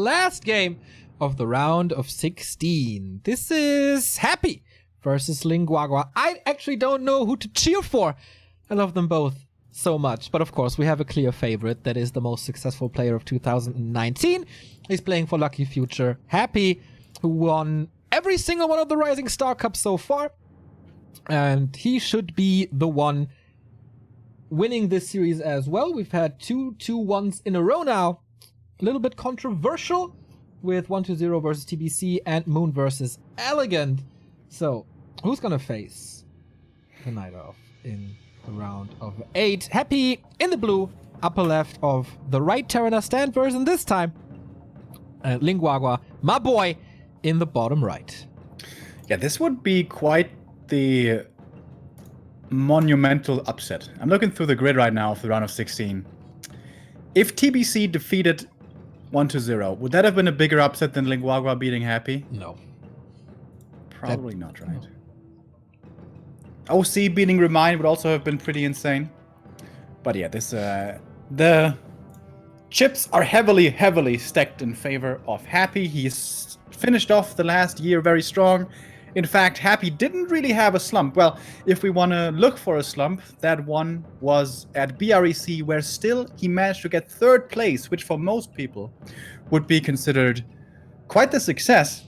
last game of the round of 16. This is Happy versus Lin Guagua. I actually don't know who to cheer for. I love them both so much. But of course, we have a clear favorite. That is the most successful player of 2019. He's playing for Lucky Future. Happy, who won every single one of the Rising Star Cups so far. And he should be the one winning this series as well. We've had 2-2-1s in a row now. A little bit controversial with 1-0 versus TBC and Moon versus Elegant. So, who's gonna face the night of in the round of 8? Happy in the blue, upper left of the right Terraner stand version this time. Lin Guagua, my boy, in the bottom right. Yeah, this would be quite the monumental upset. I'm looking through the grid right now of the round of 16. If TBC defeated 1-0, would that have been a bigger upset than Lin Guagua beating Happy? No. Probably not, right? No. OC beating Remind would also have been pretty insane. But yeah, this the chips are heavily stacked in favor of Happy. He's finished off the last year very strong. In fact, Happy didn't really have a slump. Well, if we want to look for a slump, that one was at BREC, where still he managed to get 3rd place, which for most people would be considered quite the success.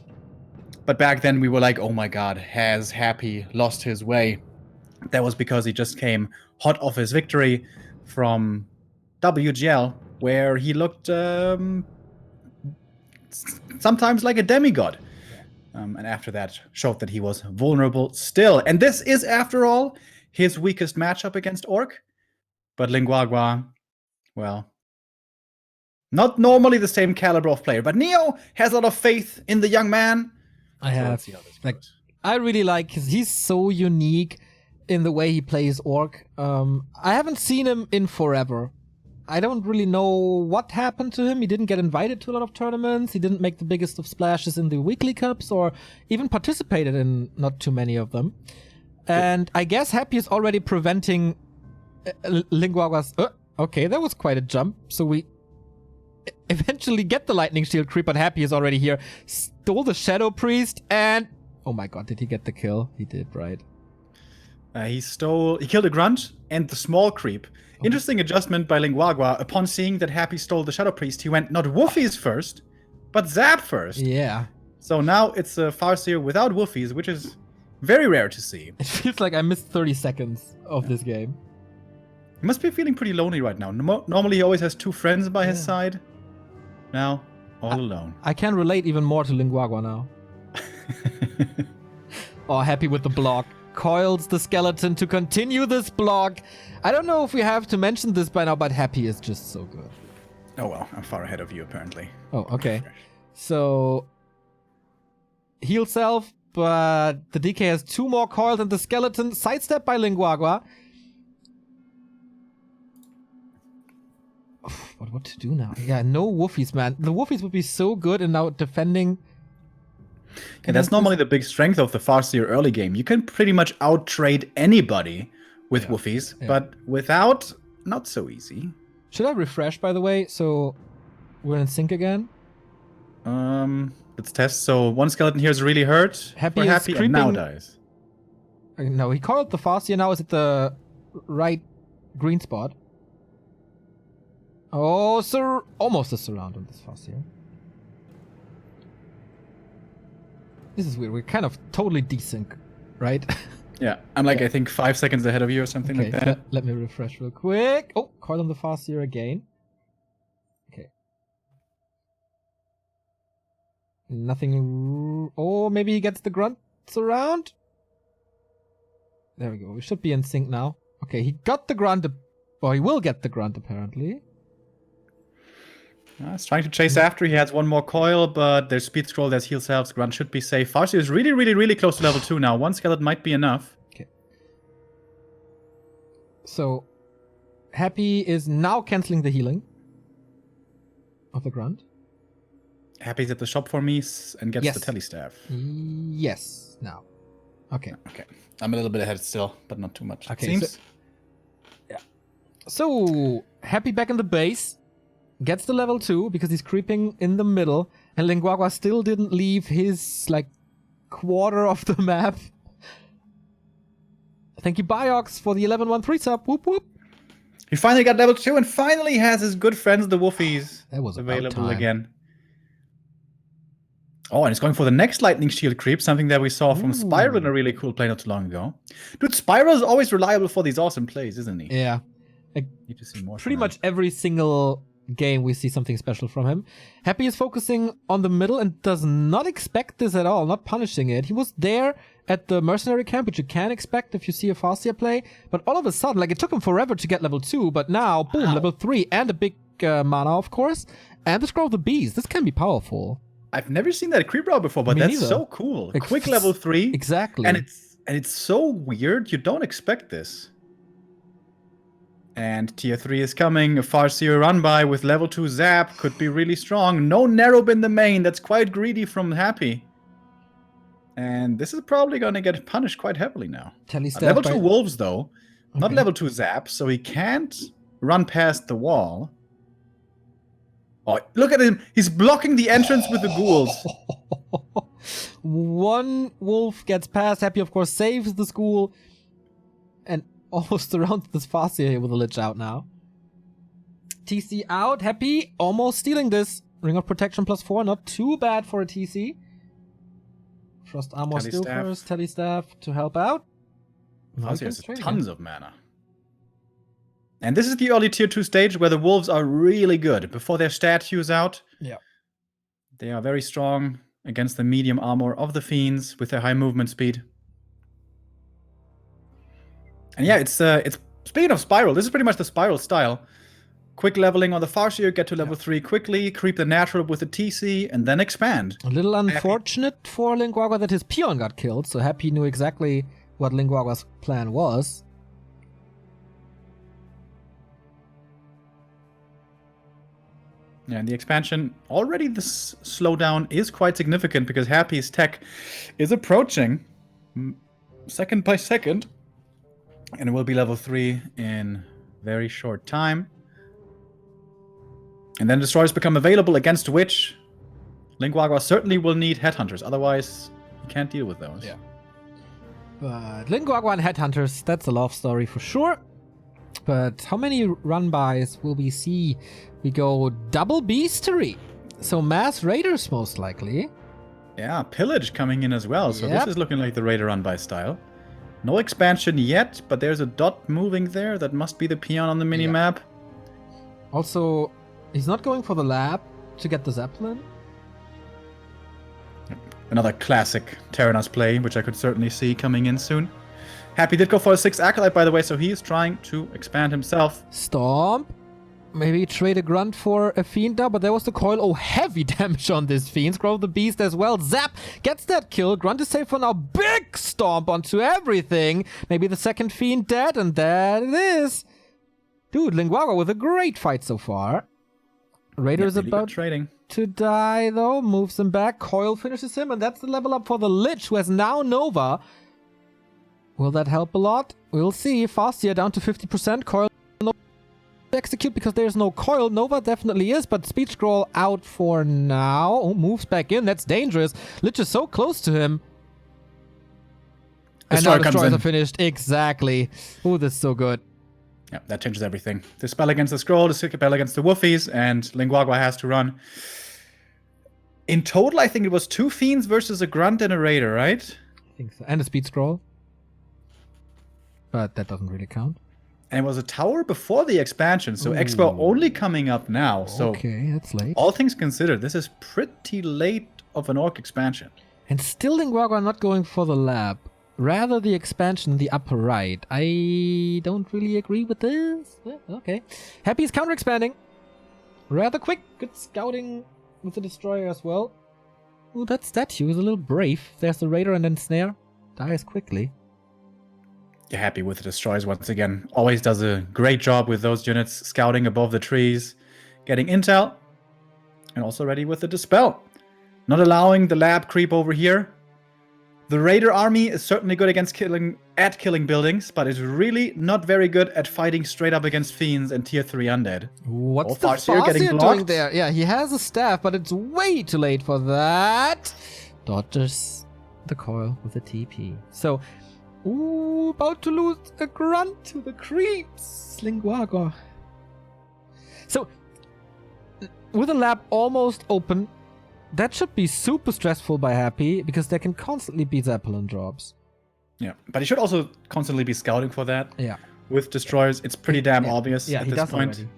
But back then we were like, oh my god, has Happy lost his way? That was because he just came hot off his victory from WGL, where he looked sometimes like a demigod. And after that, showed that he was vulnerable still. And this is, after all, his weakest matchup against ORC. But Lin Guagua, well, not normally the same caliber of player. But Neo has a lot of faith in the young man. I have. I really like he's so unique in the way he plays ORC. I haven't seen him in forever. I don't really know what happened to him. He didn't get invited to a lot of tournaments. He didn't make the biggest of splashes in the weekly cups or even participated in not too many of them. And I guess Happy is already preventing Lin Guagua's... okay, that was quite a jump. So we eventually get the Lightning Shield creep, but Happy is already here. Stole the Shadow Priest and... oh my god, did he get the kill? He did, right? He killed a Grunt and the small creep. Interesting adjustment by Lin Guagua. Upon seeing that Happy stole the Shadow Priest, he went not Woofies first, but Zap first. Yeah. So now it's a Farseer without Woofies, which is very rare to see. It feels like I missed 30 seconds of this game. He must be feeling pretty lonely right now. Normally he always has 2 friends by his side. Now, all alone. I can relate even more to Lin Guagua now. Oh, Happy with the block. Coils the skeleton to continue this block. I don't know if we have to mention this by now, but Happy is just so good. Oh well, I'm far ahead of you apparently. Oh, okay. So, heal self, but the DK has 2 more coils and the skeleton sidestep by Lin Guagua. What to do now? Yeah, no Woofies, man. The Woofies would be so good in now defending. And that's normally the big strength of the Farseer early game. You can pretty much out-trade anybody with Woofies, but without, not so easy. Should I refresh, by the way, so we're in sync again? Let's test. So one skeleton here is really hurt. Happy and now dies. No, he called the Farseer. Now is at the right green spot. Oh, sir, almost a surround on this Farseer. This is weird. We're kind of totally desync, right? Yeah, I'm like, I think 5 seconds ahead of you or something like that. Let me refresh real quick. Oh, call on the Farseer again. Okay. Nothing. Oh, maybe he gets the grunts around. There we go. We should be in sync now. Okay, he got the grunt. Or he will get the grunt, apparently. He's trying to chase after. He has 1 more coil, but there's speed scroll, there's heal selves. Grunt should be safe. Farseer is really close to level 2 now. 1 skeleton might be enough. Okay. So, Happy is now canceling the healing of the grunt. Happy's at the shop for me and gets the telestaff. Yes, now. Okay. Okay. I'm a little bit ahead still, but not too much. Okay, it seems. So Happy back in the base. gets the level 2 because he's creeping in the middle, and Lin Guagua still didn't leave his, like, quarter of the map. Thank you, Biox, for the 1113 sub. Whoop whoop. He finally got level 2 and finally has his good friends, the Wolfies, That was available again. Oh, and he's going for the next Lightning Shield creep, something that we saw from Spiral in a really cool play not too long ago. Dude, Spiral is always reliable for these awesome plays, isn't he? Yeah. Need to see more Pretty much every single game we see something special from him. Happy is focusing on the middle and does not expect this at all, not punishing it. He was there at the mercenary camp, which you can expect if you see a Fastia play, but all of a sudden, like, it took him forever to get level 2, but now, boom, level 3, and a big mana, of course, and the Scroll of the Beast. This can be powerful. I've never seen that creep route before, but that's so cool. A quick level 3. Exactly. And it's so weird, you don't expect this. And tier 3 is coming, a Farseer run by with level 2 zap, could be really strong. No Narrow in the main, that's quite greedy from Happy. And this is probably going to get punished quite heavily now. Level 2 Wolves though, not level 2 zap, so he can't run past the wall. Oh, look at him, he's blocking the entrance with the ghouls. One wolf gets past, Happy of course saves the school, and almost surrounds this Farseer here with a Lich out now. TC out, Happy almost stealing this. Ring of Protection +4, not too bad for a TC. Frost Armor still first, Telestaff to help out. Farseer has tons of mana. And this is the early tier 2 stage where the wolves are really good. Before their statues out, they are very strong against the medium armor of the fiends with their high movement speed. And yeah, it's speaking of Spiral, this is pretty much the Spiral style. Quick leveling on the Farseer, get to level 3 quickly, creep the natural with the TC, and then expand. A little unfortunate for Lin Guagua that his peon got killed, so Happy knew exactly what Lin Guagua's plan was. Yeah, and the expansion, already this slowdown is quite significant because Happy's tech is approaching second by second. And it will be level 3 in very short time. And then destroyers become available, against which Lin Guagua certainly will need headhunters. Otherwise, he can't deal with those. Yeah. But Lin Guagua and headhunters, that's a love story for sure. But how many run-bys will we see? We go double beastery. So mass raiders most likely. Yeah, pillage coming in as well. So this is looking like the raider run-by style. No expansion yet, but there's a dot moving there. That must be the peon on the minimap. Also, he's not going for the lab to get the Zeppelin. Another classic Terranos play, which I could certainly see coming in soon. Happy did go for a 6 Acolyte, by the way, so he is trying to expand himself. Stomp. Maybe trade a Grunt for a Fiend now, but there was the coil. Oh, heavy damage on this Fiend. Scroll of the Beast as well. Zap gets that kill. Grunt is safe for now. Big stomp onto everything. Maybe the second Fiend dead, and there it is. Dude, Lin Guagua with a great fight so far. Raider's about to die, though. Moves him back. Coil finishes him, and that's the level up for the Lich, who has now Nova. Will that help a lot? We'll see. Fastia down to 50%. Coil execute because there's no coil. Nova definitely is, but speech scroll out for now. Oh, moves back in. That's dangerous. Lich is so close to him. And now destroyers are finished. Exactly. Oh, this is so good. Yeah, that changes everything. The spell against the scroll, the spell against the Wolfies, and Lin Guagua has to run. In total, I think it was 2 Fiends versus a Grunt and a Raider, right? I think so. And a speed scroll. But that doesn't really count. And it was a tower before the expansion, so Expo only coming up now. So okay, that's late. All things considered, this is pretty late of an Orc expansion. And still Lin Guagua not going for the lab. Rather the expansion in the upper right. I don't really agree with this. Yeah, okay. Happy is counter-expanding. Rather quick. Good scouting with the Destroyer as well. Ooh, that statue is a little brave. There's the Raider and then Snare. Dies quickly. You're happy with the Destroyers once again. Always does a great job with those units, scouting above the trees, getting intel, and also ready with the Dispel. Not allowing the lab creep over here. The Raider army is certainly good against killing at killing buildings, but is really not very good at fighting straight up against fiends and tier 3 undead. What's the Farseer getting Farseer blocked? doing there? Yeah, he has a staff, but it's way too late for that. Dodges the coil with a TP. So, about to lose a grunt to the creeps. Lin Guagua. So, with the lab almost open, that should be super stressful by Happy, because they can constantly be Zeppelin drops. Yeah, but he should also constantly be scouting for that. Yeah. With destroyers, it's pretty damn obvious at this point. Already.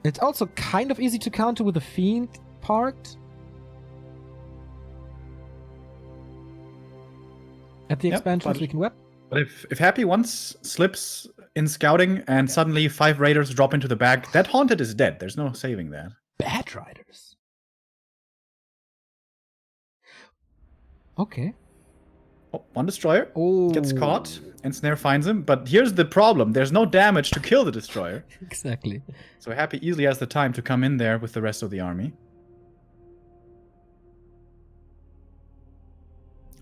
It's also kind of easy to counter with the Fiend parked. At the expansions, we can web. But if Happy once slips in scouting and suddenly 5 raiders drop into the bag, that Haunted is dead. There's no saving that. Bad Riders. Okay. Oh, one destroyer Oh. gets caught, and Snare finds him. But here's the problem. There's no damage to kill the destroyer. Exactly. So Happy easily has the time to come in there with the rest of the army.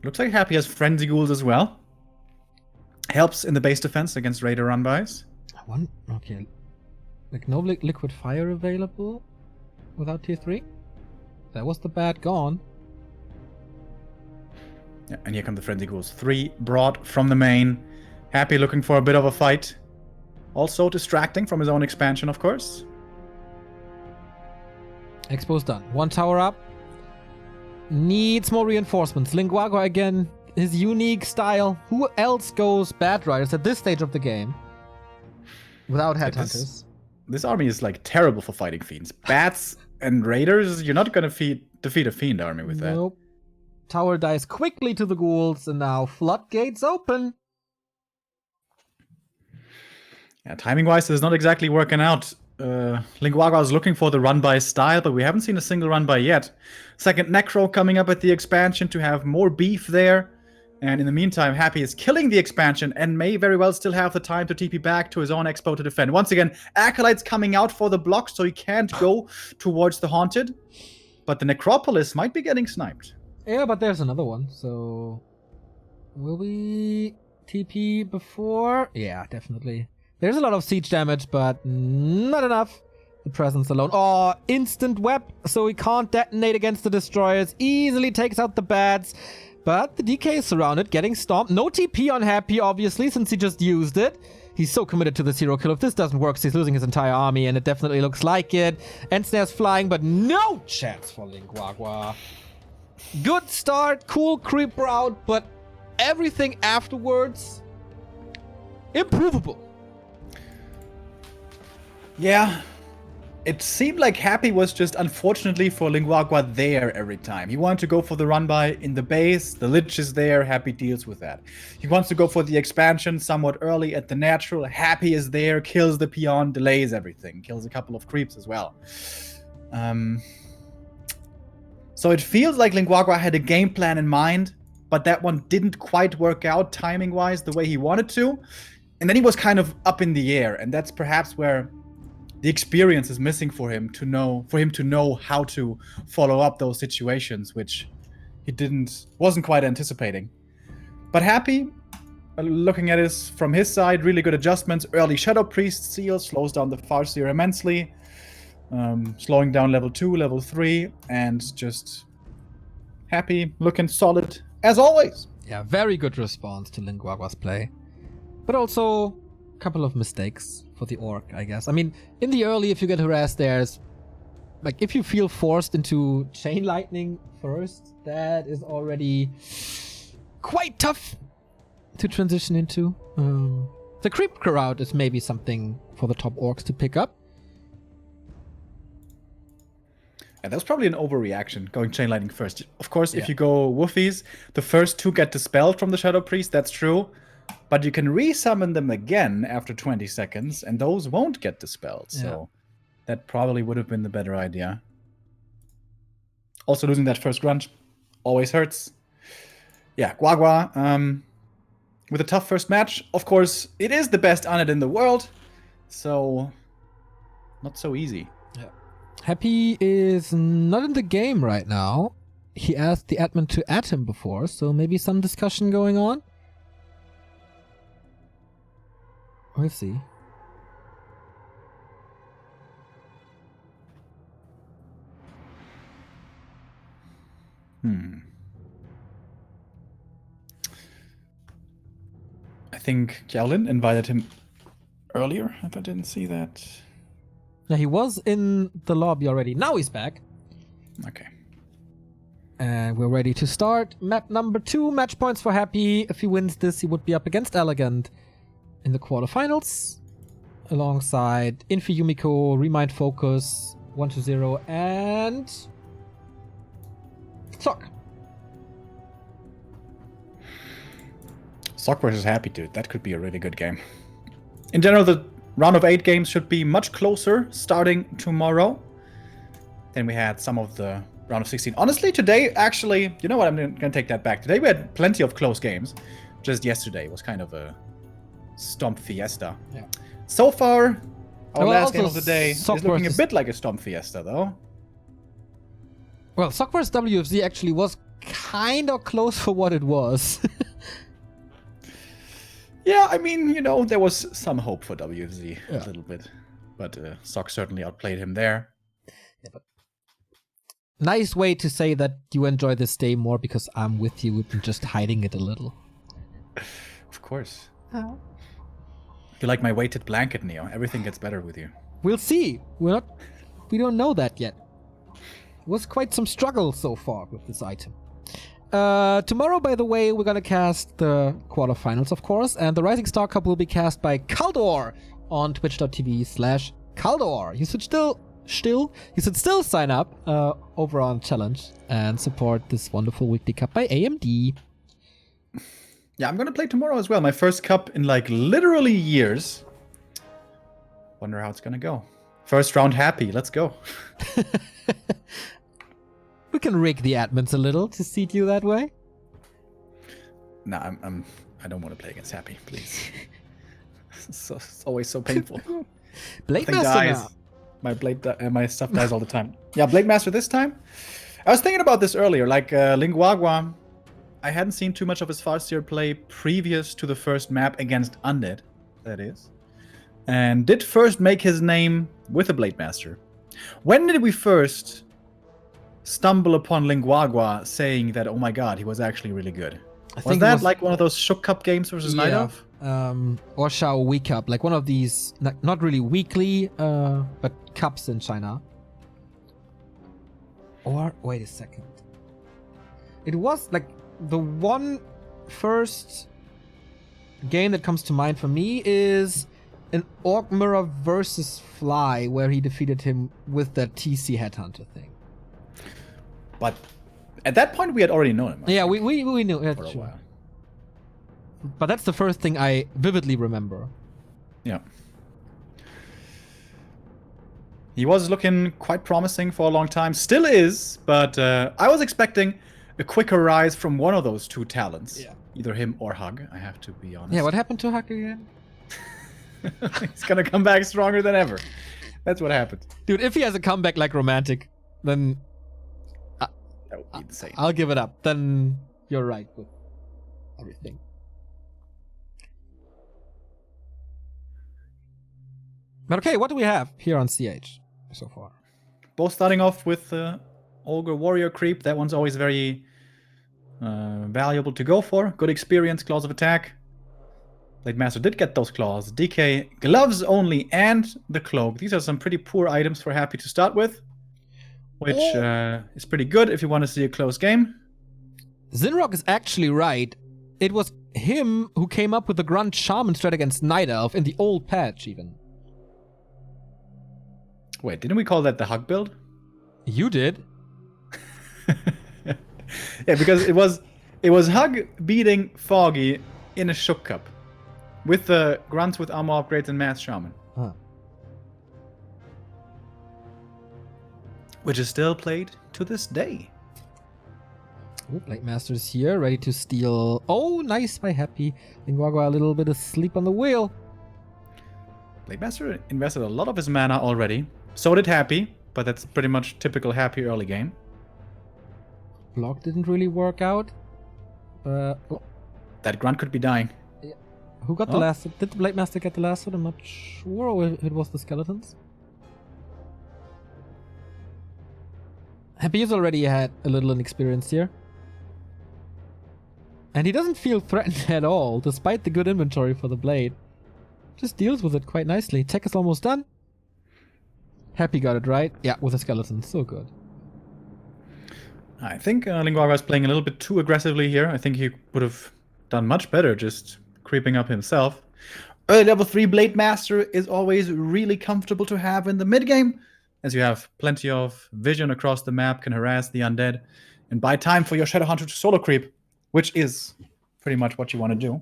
Looks like Happy has Frenzy Ghouls as well. Helps in the base defense against Raider run-bys. Okay. Like no liquid fire available without tier 3? That was the bad gone. Yeah, and here come the Frenzy Ghouls. 3 brought from the main. Happy looking for a bit of a fight. Also distracting from his own expansion, of course. Expo's done. 1 tower up. Needs more reinforcements. Lin Guagua again, his unique style. Who else goes Bad Riders at this stage of the game? Without Headhunters. This army is like terrible for fighting fiends. Bats and raiders, you're not gonna defeat a fiend army with that. Nope. Tower dies quickly to the ghouls, and now floodgates open. Yeah, timing-wise, this is not exactly working out. Lin Guagua is looking for the run-by style, but we haven't seen a single run-by yet. Second Necro coming up at the expansion to have more beef there. And in the meantime, Happy is killing the expansion and may very well still have the time to TP back to his own Expo to defend. Once again, Acolytes coming out for the block, so he can't go towards the Haunted. But the Necropolis might be getting sniped. Yeah, but there's another one, so... Will we TP before? Yeah, definitely. There's a lot of siege damage, but not enough. The presence alone. Oh, instant web, so he can't detonate against the destroyers. Easily takes out the bats. But the DK is surrounded, getting stomped. No TP on Happy, obviously, since he just used it. He's so committed to the zero kill. If this doesn't work, he's losing his entire army, and it definitely looks like it. And Snare's flying, but no chance for Lin Guagua. Good start, cool creep route, but everything afterwards, improvable. Yeah, it seemed like Happy was just, unfortunately for Lin Guagua, there every time. He wanted to go for the run-by in the base, the Lich is there, Happy deals with that. He wants to go for the expansion somewhat early at the natural, Happy is there, kills the peon, delays everything, kills a couple of creeps as well. So it feels like Lin Guagua had a game plan in mind, but that one didn't quite work out timing-wise the way he wanted to. And then he was kind of up in the air, and that's perhaps where the experience is missing for him to know how to follow up those situations, which he wasn't quite anticipating. But Happy, looking at this from his side, really good adjustments. Early Shadow Priest seal slows down the Farseer immensely. Slowing down level 2, level 3, and just Happy, looking solid as always. Yeah, very good response to Lin Guagua's play. But also a couple of mistakes for the orc, I guess. I mean, in the early, if you get harassed, there's... Like, if you feel forced into Chain Lightning first, that is already quite tough to transition into. The creep crowd is maybe something for the top orcs to pick up. And that was probably an overreaction, going Chain Lightning first. Of course, if you go Woofies, the first 2 get dispelled from the Shadow Priest, that's true. But you can resummon them again after 20 seconds, and those won't get dispelled. So that probably would have been the better idea. Also, losing that first grunt always hurts. Yeah, Guagua, with a tough first match. Of course, it is the best unit in the world, so not so easy. Happy is not in the game right now. He asked the admin to add him before, so maybe some discussion going on. We'll see. I think Lin invited him earlier, if I didn't see that. Yeah, he was in the lobby already. Now he's back. Okay. And we're ready to start. Map number 2, match points for Happy. If he wins this, he would be up against Elegant in the quarterfinals. Alongside Infi Yumiko, Remind Focus, 1-0, and Sock. Sock versus Happy, dude. That could be a really good game. In general, the round of 8 games should be much closer starting tomorrow than we had some of the round of 16. Honestly, today, actually, you know what? I'm going to take that back. Today we had plenty of close games. Just yesterday was kind of a stomp fiesta. Yeah. So far, our Well, last game also of the day Sock is looking a versus- bit like a stomp fiesta, though. Well, Sock vs WFZ actually was kind of close for what it was. Yeah, I mean, you know, there was some hope for WFZ a Yeah. little bit. But Sock certainly outplayed him there. Nice way to say that you enjoy this day more because I'm with you and just hiding it a little. Of course. You're like my weighted blanket, Neo. Everything gets better with you. We'll see. We don't know that yet. It was quite some struggle so far with this item. Tomorrow, by the way, we're gonna cast the quarterfinals, of course, and the Rising Star Cup will be cast by Kaldor on twitch.tv/Kaldor. You should still sign up over on Challenge and support this wonderful weekly cup by AMD. Yeah, I'm gonna play tomorrow as well. My first cup in like literally years. Wonder how it's gonna go. First round Happy. Let's go. We can rig the admins a little to seat you that way. Nah, I don't want to play against Happy, please. It's always so painful. Blade Nothing Master dies. now. My stuff dies all the time. Yeah, Blade Master this time. I was thinking about this earlier. Like Lin Guagua, I hadn't seen too much of his Farseer play previous to the first map against Undead, that is. And did first make his name with a Blade Master. When did we first stumble upon Lin Guagua saying that, oh my god, he was actually really good? Was that like one of those Shook Cup games versus Night Elf? Or Shao Week Cup, like one of these, not really weekly, but cups in China. Or, wait a second. It was like the one first game that comes to mind for me is an Orc Mirror versus Fly, where he defeated him with that TC Headhunter thing. But at that point, we had already known him. Yeah, we knew it For a while. But that's the first thing I vividly remember. Yeah. He was looking quite promising for a long time. Still is, but I was expecting a quicker rise from one of those two talents. Yeah. Either him or Hug, I have to be honest. Yeah, what happened to Huck again? He's gonna come back stronger than ever. That's what happened. Dude, if he has a comeback like Romantic, then That would be insane. I'll give it up. Then you're right with everything. But okay, what do we have here on CH so far? Both starting off with Ogre Warrior Creep. That one's always very valuable to go for. Good experience, claws of attack. Blade Master did get those claws. DK, gloves only, and the cloak. These are some pretty poor items for Happy to start with. Which is pretty good if you want to see a close game. Zinrock is actually right. It was him who came up with the Grunt Shaman strat against Night Elf in the old patch even. Wait, didn't we call that the Hug build? You did. Yeah, because it was Hug beating Foggy in a Shook Cup. With the grunts with armor upgrades and Mass Shaman. Huh. Which is still played to this day. Ooh, Blade Master's here, ready to steal. Oh, nice by Happy. Lin Guagua a little bit asleep on the wheel. Blade Master invested a lot of his mana already. So did Happy, but that's pretty much typical Happy early game. Block didn't really work out. Oh, That grunt could be dying. Who got the last hit? Did the Blade Master get the last hit? I'm not sure, or if it was the skeletons. Happy's already had a little inexperience here. And he doesn't feel threatened at all, despite the good inventory for the blade. Just deals with it quite nicely. Tech is almost done. Happy got it right. Yeah, with a skeleton. So good. I think Lin Guagua is playing a little bit too aggressively here. I think he would have done much better just creeping up himself. Early level 3 Blade Master is always really comfortable to have in the mid game, as you have plenty of vision across the map, can harass the undead, and buy time for your Shadowhunter to solo creep, which is pretty much what you want to do.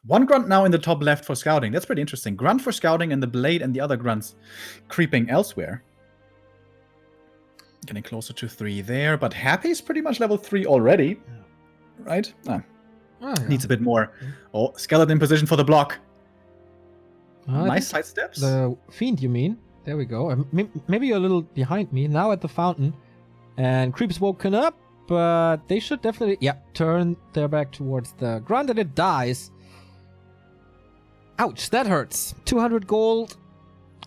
One grunt now in the top left for scouting. That's pretty interesting. Grunt for scouting and the blade and the other grunts creeping elsewhere. Getting closer to 3 there, but Happy is pretty much level 3 already. Right? Needs a bit more. Oh, skeleton position for the block. Nice side steps. The Fiend, you mean? There we go. Maybe you're a little behind me. Now at the fountain. And Creep's woken up, but they should definitely... Yeah, turn their back towards the grunt and it dies. Ouch, that hurts. 200 gold.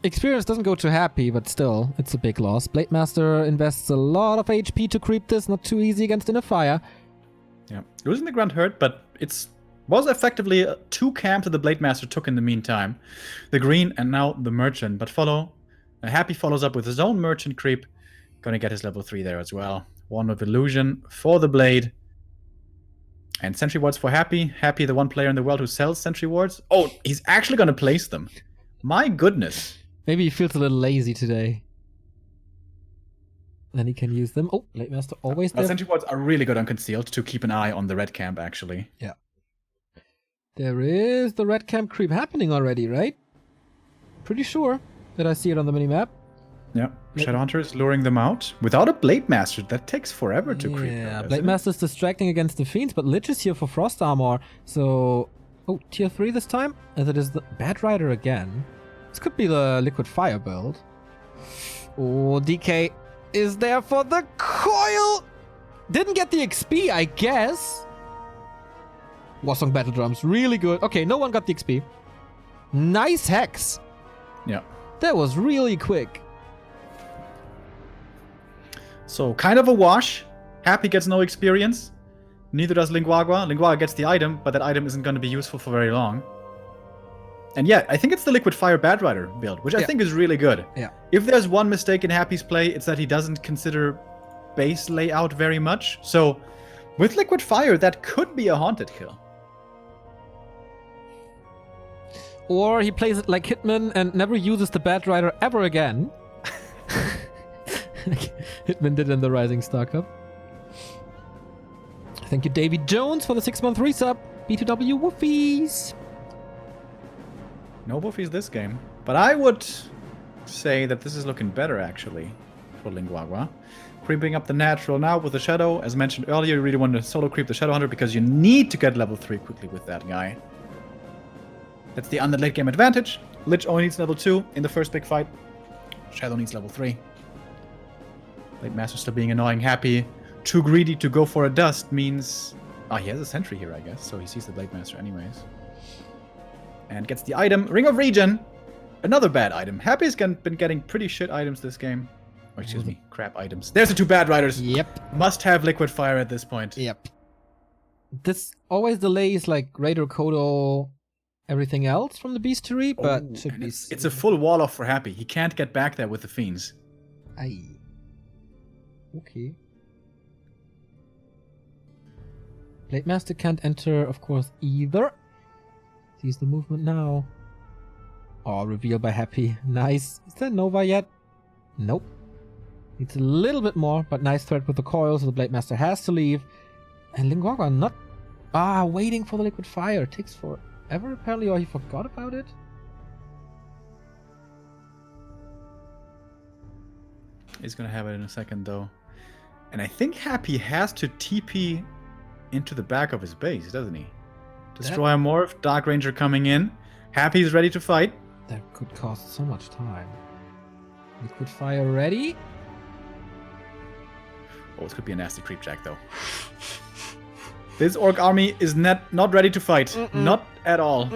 Experience doesn't go to Happy, but still, it's a big loss. Blade Master invests a lot of HP to creep this. Not too easy against Inner Fire. Yeah, losing the grunt hurt, but was effectively 2 camps that the Blade Master took in the meantime. The green and now the merchant. But Happy follows up with his own merchant creep. Gonna get his level 3 there as well. One of illusion for the blade. And sentry wards for Happy. Happy, the one player in the world who sells sentry wards. Oh, he's actually gonna place them. My goodness. Maybe he feels a little lazy today. Then he can use them. Oh, Blade Master always there. Sentry wards are really good on concealed to keep an eye on the red camp, actually. Yeah. There is the red camp creep happening already, right? Pretty sure that I see it on the minimap. Yeah, Shadowhunter is luring them out. Without a Blade Master, that takes forever to creep. Yeah, Blade Master is distracting against the Fiends, but Lich is here for Frost Armor. So, oh, tier 3 this time? As it is the Bad Rider again. This could be the Liquid Fire build. Oh, DK is there for the coil! Didn't get the XP, I guess. Warsong Battle Drums, really good. Okay, no one got the XP. Nice Hex. Yeah. That was really quick. So, kind of a wash. Happy gets no experience. Neither does Lin Guagua. Lin Guagua gets the item, but that item isn't going to be useful for very long. And yeah, I think it's the Liquid Fire Bad Rider build, which I think is really good. Yeah. If there's one mistake in Happy's play, it's that he doesn't consider base layout very much. So, with Liquid Fire, that could be a haunted kill. Or he plays it like Hitman and never uses the Bad Rider ever again. Hitman did in the Rising Star Cup. Thank you, David Jones, for the 6-month resub. B2W Woofies. No Woofies this game. But I would say that this is looking better, actually, for Lin Guagua. Creeping up the natural now with the Shadow. As mentioned earlier, you really want to solo creep the Shadowhunter because you need to get level 3 quickly with that guy. That's the under late game advantage. Lich only needs level 2 in the first big fight. Shadow needs level 3. Blade Master still being annoying. Happy. Too greedy to go for a dust means... Oh, he has a sentry here, I guess. So he sees the Blade Master anyways. And gets the item. Ring of Regen. Another bad item. Happy's been getting pretty shit items this game. Or excuse me, crap items. There's the 2 Bad Riders. Yep. Must have Liquid Fire at this point. Yep. This always delays like Raider Kodo, everything else from the Beastery, but should be... It's a full wall off for Happy. He can't get back there with the Fiends. Aye. Okay. Blade Master can't enter, of course, either. Sees the movement now. Oh, reveal by Happy. Nice. Is there Nova yet? Nope. Needs a little bit more, but nice threat with the coil, so the Blade Master has to leave. And Lin Guagua not... waiting for the Liquid Fire. It takes forever, apparently, or he forgot about it? He's gonna have it in a second, though. And I think Happy has to TP into the back of his base, doesn't he? Destroyer Morph, Dark Ranger coming in. Happy's ready to fight. That could cost so much time. Liquid Fire ready. Oh, this could be a nasty creep jack, though. This orc army is not ready to fight. Not at all.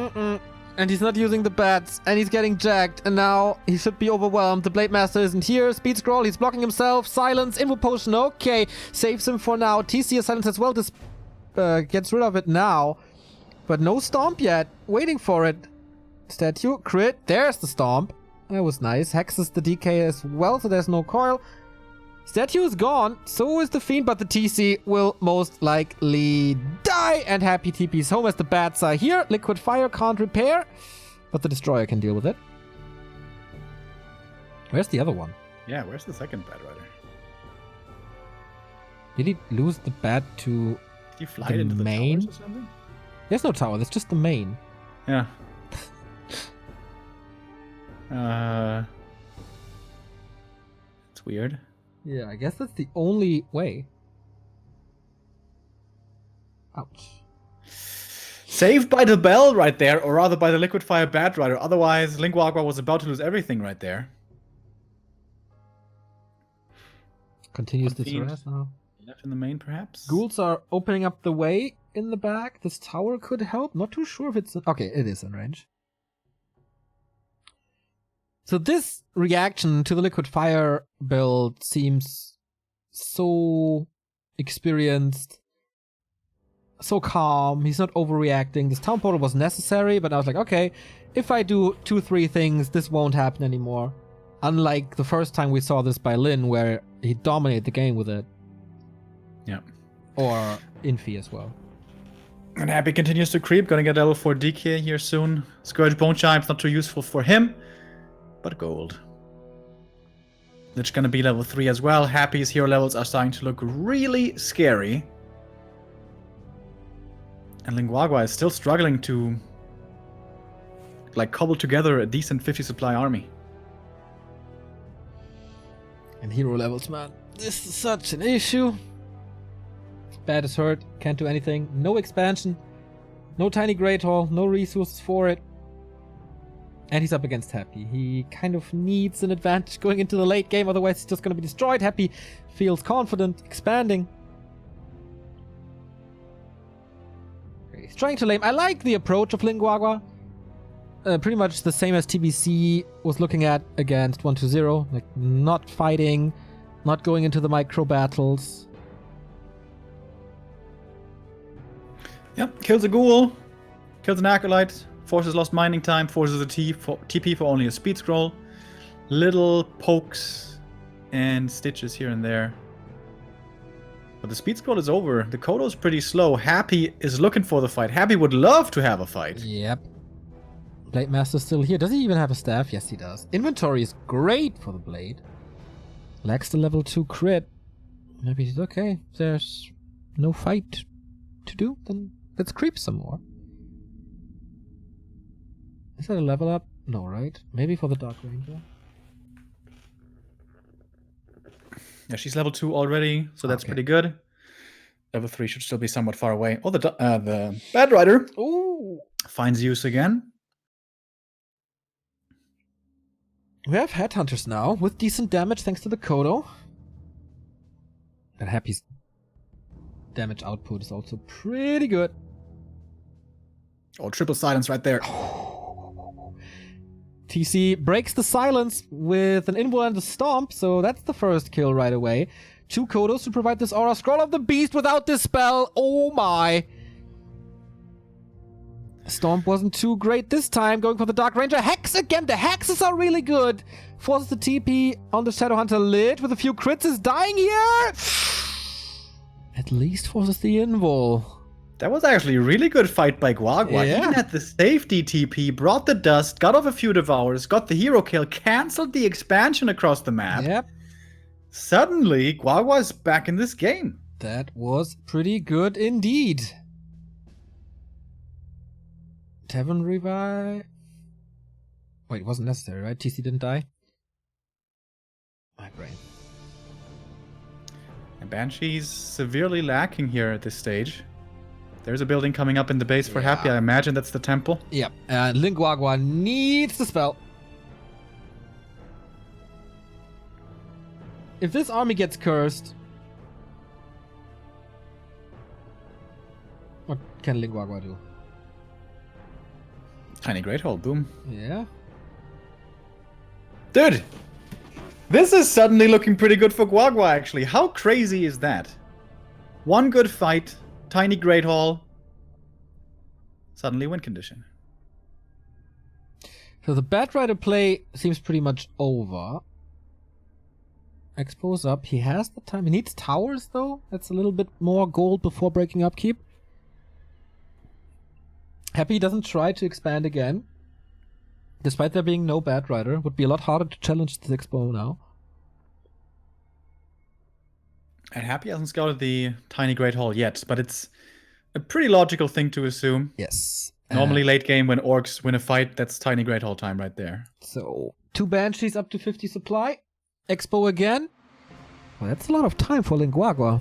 And he's not using the bats, and he's getting jacked, and now he should be overwhelmed. The Blade Master isn't here. Speed scroll, he's blocking himself. Silence, Invo Potion, okay. Saves him for now. TC is silence as well. This gets rid of it now. But no stomp yet. Waiting for it. Statue, crit. There's the stomp. That was nice. Hexes the DK as well, so there's no coil. Statue is gone. So is the Fiend, but the TC will most likely die. And Happy TP's home as the bats are here. Liquid Fire can't repair, but the Destroyer can deal with it. Where's the other one? Yeah, where's the second Bat Rider? Did he lose the bat to Did he fly it into the main? towers or something? There's no tower, that's just the main. Yeah. It's weird. Yeah, I guess that's the only way. Ouch. Saved by the bell right there, or rather by the Liquid Fire Bat Rider. Otherwise, Lin Guagua was about to lose everything right there. Continues this harass now. Left in the main, perhaps? Ghouls are opening up the way in the back. This tower could help. Not too sure if it's... Okay, it is in range. So this reaction to the Liquid Fire build seems so experienced, so calm. He's not overreacting. This town portal was necessary, but I was like, okay, if I do 2-3 things, this won't happen anymore. Unlike the first time we saw this by Lin, where he dominated the game with it. Yeah. Or Infi as well. And Happy continues to creep. Gonna get level 4 DK here soon. Scourge Bone Chime's not too useful for him, but gold. Lich gonna be level 3 as well. Happy's hero levels are starting to look really scary. And Lin Guagua is still struggling to cobble together a decent 50 supply army. And hero levels, man. This is such an issue. Bad is hurt. Can't do anything. No expansion. No tiny Great Hall. No resources for it. And he's up against Happy. He kind of needs an advantage going into the late game. Otherwise, he's just going to be destroyed. Happy feels confident. Expanding. He's trying to lame. I like the approach of Lin Guagua. Pretty much the same as TBC was looking at against 1-2-0. Like, not fighting, not going into the micro battles. Yep, kills a ghoul, kills an acolyte, forces lost mining time, forces a TP for only a speed scroll. Little pokes and stitches here and there. But the speed scroll is over. The Kodo's pretty slow. Happy is looking for the fight. Happy would love to have a fight. Yep. Blade Master's still here. Does he even have a staff? Yes, he does. Inventory is great for the blade. Lacks the level 2 crit. Maybe he's okay. There's no fight to do. Then let's creep some more. Is that a level up? No, right? Maybe for the Dark Ranger. Yeah, she's level 2 already, so that's pretty good. Level 3 should still be somewhat far away. Oh, the Bad Rider finds use again. We have Headhunters now, with decent damage thanks to the Kodo. And Happy's damage output is also pretty good. Oh, triple silence right there. TC breaks the silence with an invul and a stomp, so that's the first kill right away. 2 Kodos to provide this aura. Scroll of the Beast without this spell. Oh my. Stomp wasn't too great this time, going for the Dark Ranger. Hex again, the hexes are really good. Forces the TP on the Shadowhunter Lich with a few crits, is dying here. At least forces the invul. That was actually a really good fight by Guagua. Yeah. Even at the safety TP, brought the dust, got off a few devours, got the hero kill, cancelled the expansion across the map. Yep. Suddenly, Guagua's back in this game. That was pretty good indeed. Tavern revive. Wait, it wasn't necessary, right? TC didn't die? My brain. And Banshee's severely lacking here at this stage. There's a building coming up in the base for Happy. I imagine that's the temple. Yep. And Lin Guagua needs the spell. If this army gets cursed, What can Lin Guagua do? Tiny Great Hole, boom. Yeah. Dude! This is suddenly looking pretty good for Guagua, actually. How crazy is that? One good fight, Tiny Great Hall, suddenly win condition. So the Bat Rider play seems pretty much over. Expo's up. He has the time. He needs towers, though. That's a little bit more gold before breaking upkeep. Happy doesn't try to expand again. Despite there being no Bat Rider. Would be a lot harder to challenge this Expo now. And Happy hasn't scouted the Tiny Great Hall yet, but it's a pretty logical thing to assume. Yes. Normally late game when orcs win a fight, that's Tiny Great Hall time right there. So, 2 Banshees up to 50 supply. Expo again. Well, that's a lot of time for Lin Guagua.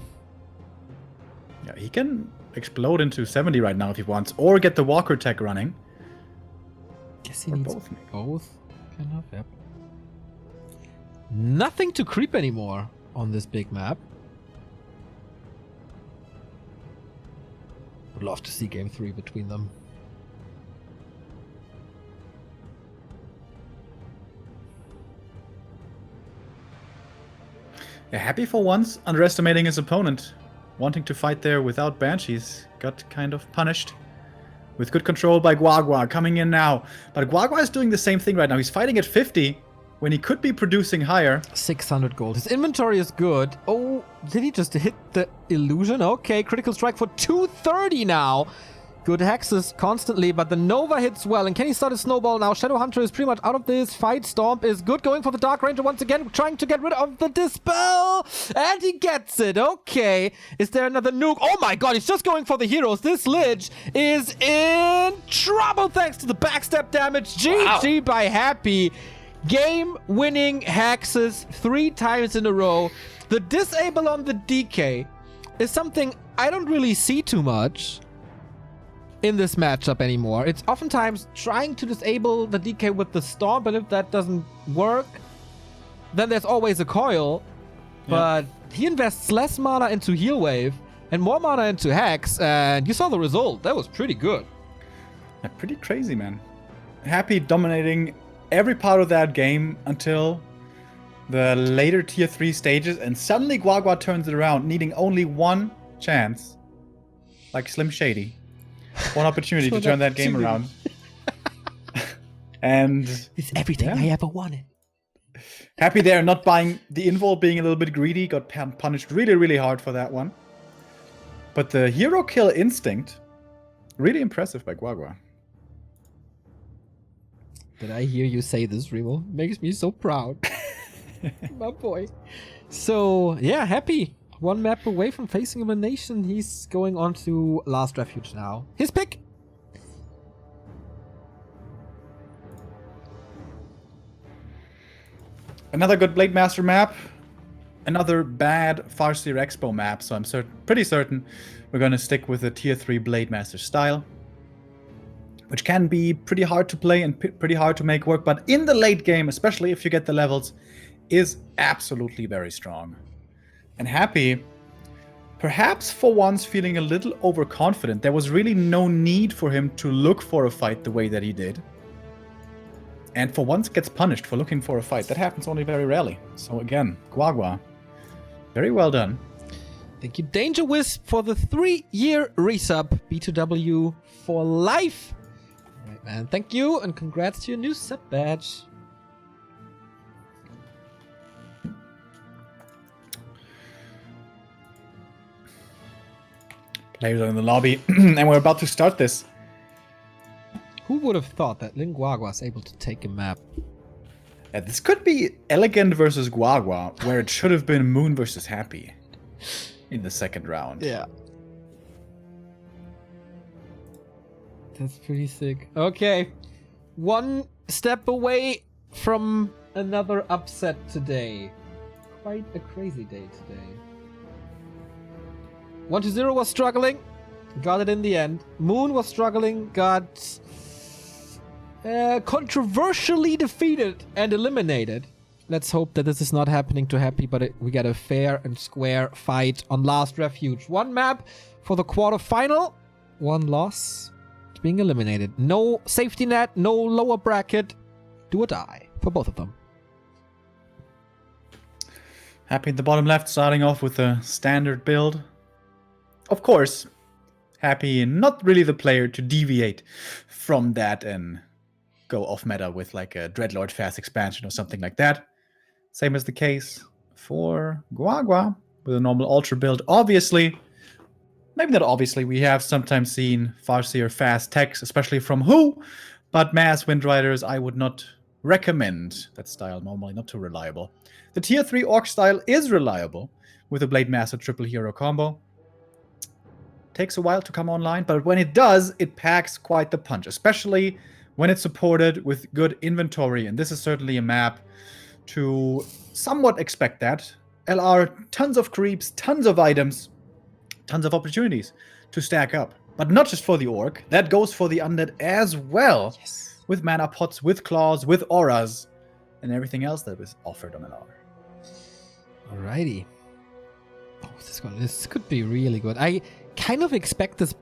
Yeah, he can explode into 70 right now if he wants, or get the Walker tech running. Guess he Or needs both, maybe. both. Kind of, yep. Nothing to creep anymore on this big map. Would love to see game 3 between them. Yeah, Happy for once, underestimating his opponent. Wanting to fight there without Banshees. Got kind of punished. With good control by Guagua coming in now. But Guagua is doing the same thing right now. He's fighting at 50 when he could be producing higher. 600 gold. His inventory is good. Oh, did he just hit the illusion? Okay, critical strike for 230 now. Good hexes constantly, but the Nova hits well. And can he start a snowball now? Shadow Hunter is pretty much out of this fight. Stomp is good. Going for the Dark Ranger once again, trying to get rid of the Dispel. And he gets it. Okay. Is there another nuke? Oh my god, he's just going for the heroes. This Lich is in trouble thanks to the backstab damage. GG by Happy. Game-winning hexes 3 times in a row. The disable on the DK is something I don't really see too much in this matchup anymore. It's oftentimes trying to disable the DK with the Stomp, and if that doesn't work, then there's always a coil. Yeah. But he invests less mana into Heal Wave and more mana into Hex, and you saw the result. That was pretty good. Yeah, pretty crazy, man. Happy dominating every part of that game until the later tier 3 stages, and suddenly Guagua turns it around, needing only one chance. Like Slim Shady. One opportunity to turn that game around. And it's everything I ever wanted. Happy there, not buying the invul, being a little bit greedy, got punished really, really hard for that one. But the hero kill instinct, really impressive by Guagua. Did I hear you say this, Remo? Makes me so proud. My boy. So, yeah, Happy. 1 map away from facing elimination. He's going on to Last Refuge now. His pick. Another good Blade Master map. Another bad Farseer Expo map. So I'm pretty certain we're going to stick with the tier 3 Blade Master style. Which can be pretty hard to play and pretty hard to make work. But in the late game, especially if you get the levels, is absolutely very strong. And Happy, perhaps for once feeling a little overconfident. There was really no need for him to look for a fight the way that he did. And for once gets punished for looking for a fight. That happens only very rarely. So again, Guagua, very well done. Thank you, Danger Wisp, for the 3-year resub. B2W for life. All right, man. Thank you, and congrats to your new sub badge. Players are in the lobby, and we're about to start this. Who would have thought that Lin Guagua was able to take a map? Yeah, this could be Elegant versus Guagua, where it should have been Moon versus Happy in the second round. Yeah. That's pretty sick. Okay. 1 step away from another upset today. Quite a crazy day today. 1-0 was struggling, got it in the end. Moon was struggling, got controversially defeated and eliminated. Let's hope that this is not happening to Happy, but we get a fair and square fight on Last Refuge. 1 map for the quarterfinal. one loss, being eliminated. No safety net, no lower bracket. Do or die for both of them. Happy at the bottom left, starting off with a standard build. Of course, Happy not really the player to deviate from that and go off meta with like a Dreadlord fast expansion or something like that. Same as the case for Guagua with a normal Ultra build. Obviously, maybe not obviously, we have sometimes seen Farseer fast techs, especially from Who, but Mass Windriders, I would not recommend that style normally, not too reliable. The tier 3 Orc style is reliable with a Blade Master triple hero combo. Takes a while to come online, but when it does, it packs quite the punch, especially when it's supported with good inventory, and this is certainly a map to somewhat expect that. LR, tons of creeps, tons of items, tons of opportunities to stack up. But not just for the Orc, that goes for the Undead as well. Yes. With mana pots, with claws, with auras, and everything else that was offered on LR. Alrighty. Oh, this could be really good. I kind of expect this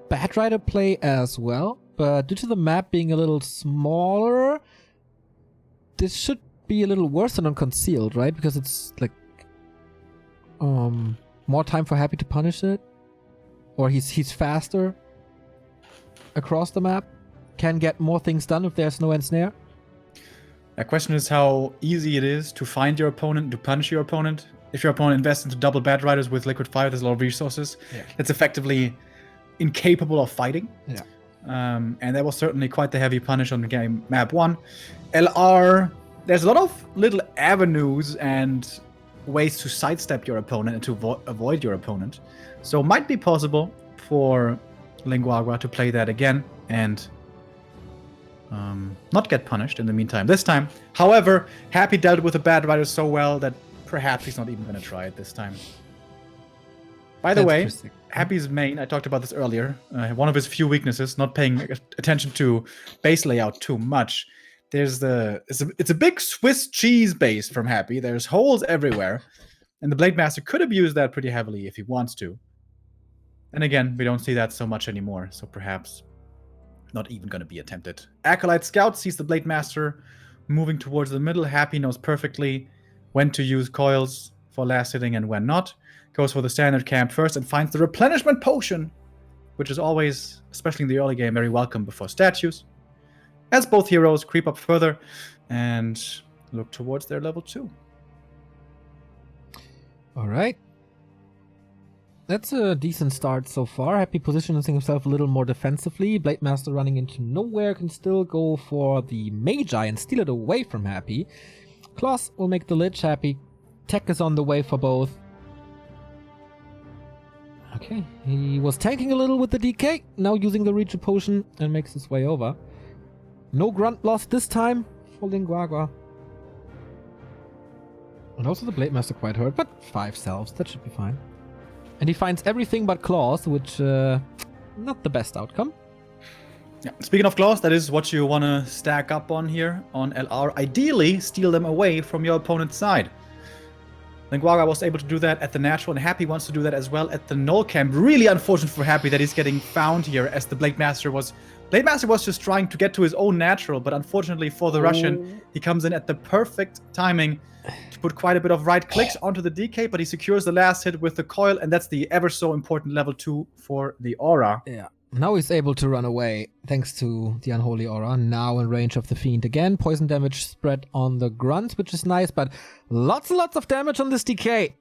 Bat Rider play as well, but due to the map being a little smaller, this should be a little worse than on Concealed, right? Because it's like more time for Happy to punish it, or he's faster across the map, can get more things done if there's no ensnare. The question is how easy it is to find your opponent, to punish your opponent. If your opponent invests into double Bat Riders with Liquid Fire, there's a lot of resources. Yeah. That's effectively incapable of fighting. Yeah. And that was certainly quite the heavy punish on the game map 1. LR, there's a lot of little avenues and ways to sidestep your opponent and to avoid your opponent. So it might be possible for Lin Guagua to play that again and not get punished in the meantime this time. However, Happy dealt with the Bat Rider so well that perhaps he's not even going to try it this time. By the way, Happy's main, I talked about this earlier, one of his few weaknesses, not paying attention to base layout too much. It's a big Swiss cheese base from Happy. There's holes everywhere, and the Blade Master could abuse that pretty heavily if he wants to. And again, we don't see that so much anymore, so perhaps not even going to be attempted. Acolyte Scout sees the Blade Master moving towards the middle. Happy knows perfectly when to use coils for last hitting and when not. Goes for the standard camp first and finds the replenishment potion, which is always, especially in the early game, very welcome before statues. As both heroes creep up further and look towards their level 2. Alright. That's a decent start so far. Happy positioning himself a little more defensively. Blade Master running into nowhere can still go for the Magi and steal it away from Happy. Claws will make the Lich happy. Tech is on the way for both. Okay, he was tanking a little with the DK, now using the Reacher Potion and makes his way over. No grunt lost this time for Lin Guagua. And also the Blade Master quite hurt, but 5 selves, that should be fine. And he finds everything but claws, which not the best outcome. Yeah. Speaking of claws, that is what you want to stack up on here on LR. Ideally, steal them away from your opponent's side. Lin Guagua was able to do that at the natural, and Happy wants to do that as well at the null camp. Really unfortunate for Happy that he's getting found here, as the Blade Master was just trying to get to his own natural, but unfortunately for the Russian, he comes in at the perfect timing to put quite a bit of right clicks onto the DK, but he secures the last hit with the coil, and that's the ever so important level 2 for the aura. Yeah. Now he's able to run away thanks to the Unholy Aura, now in range of the Fiend again. Poison damage spread on the Grunt, which is nice, but lots and lots of damage on this DK.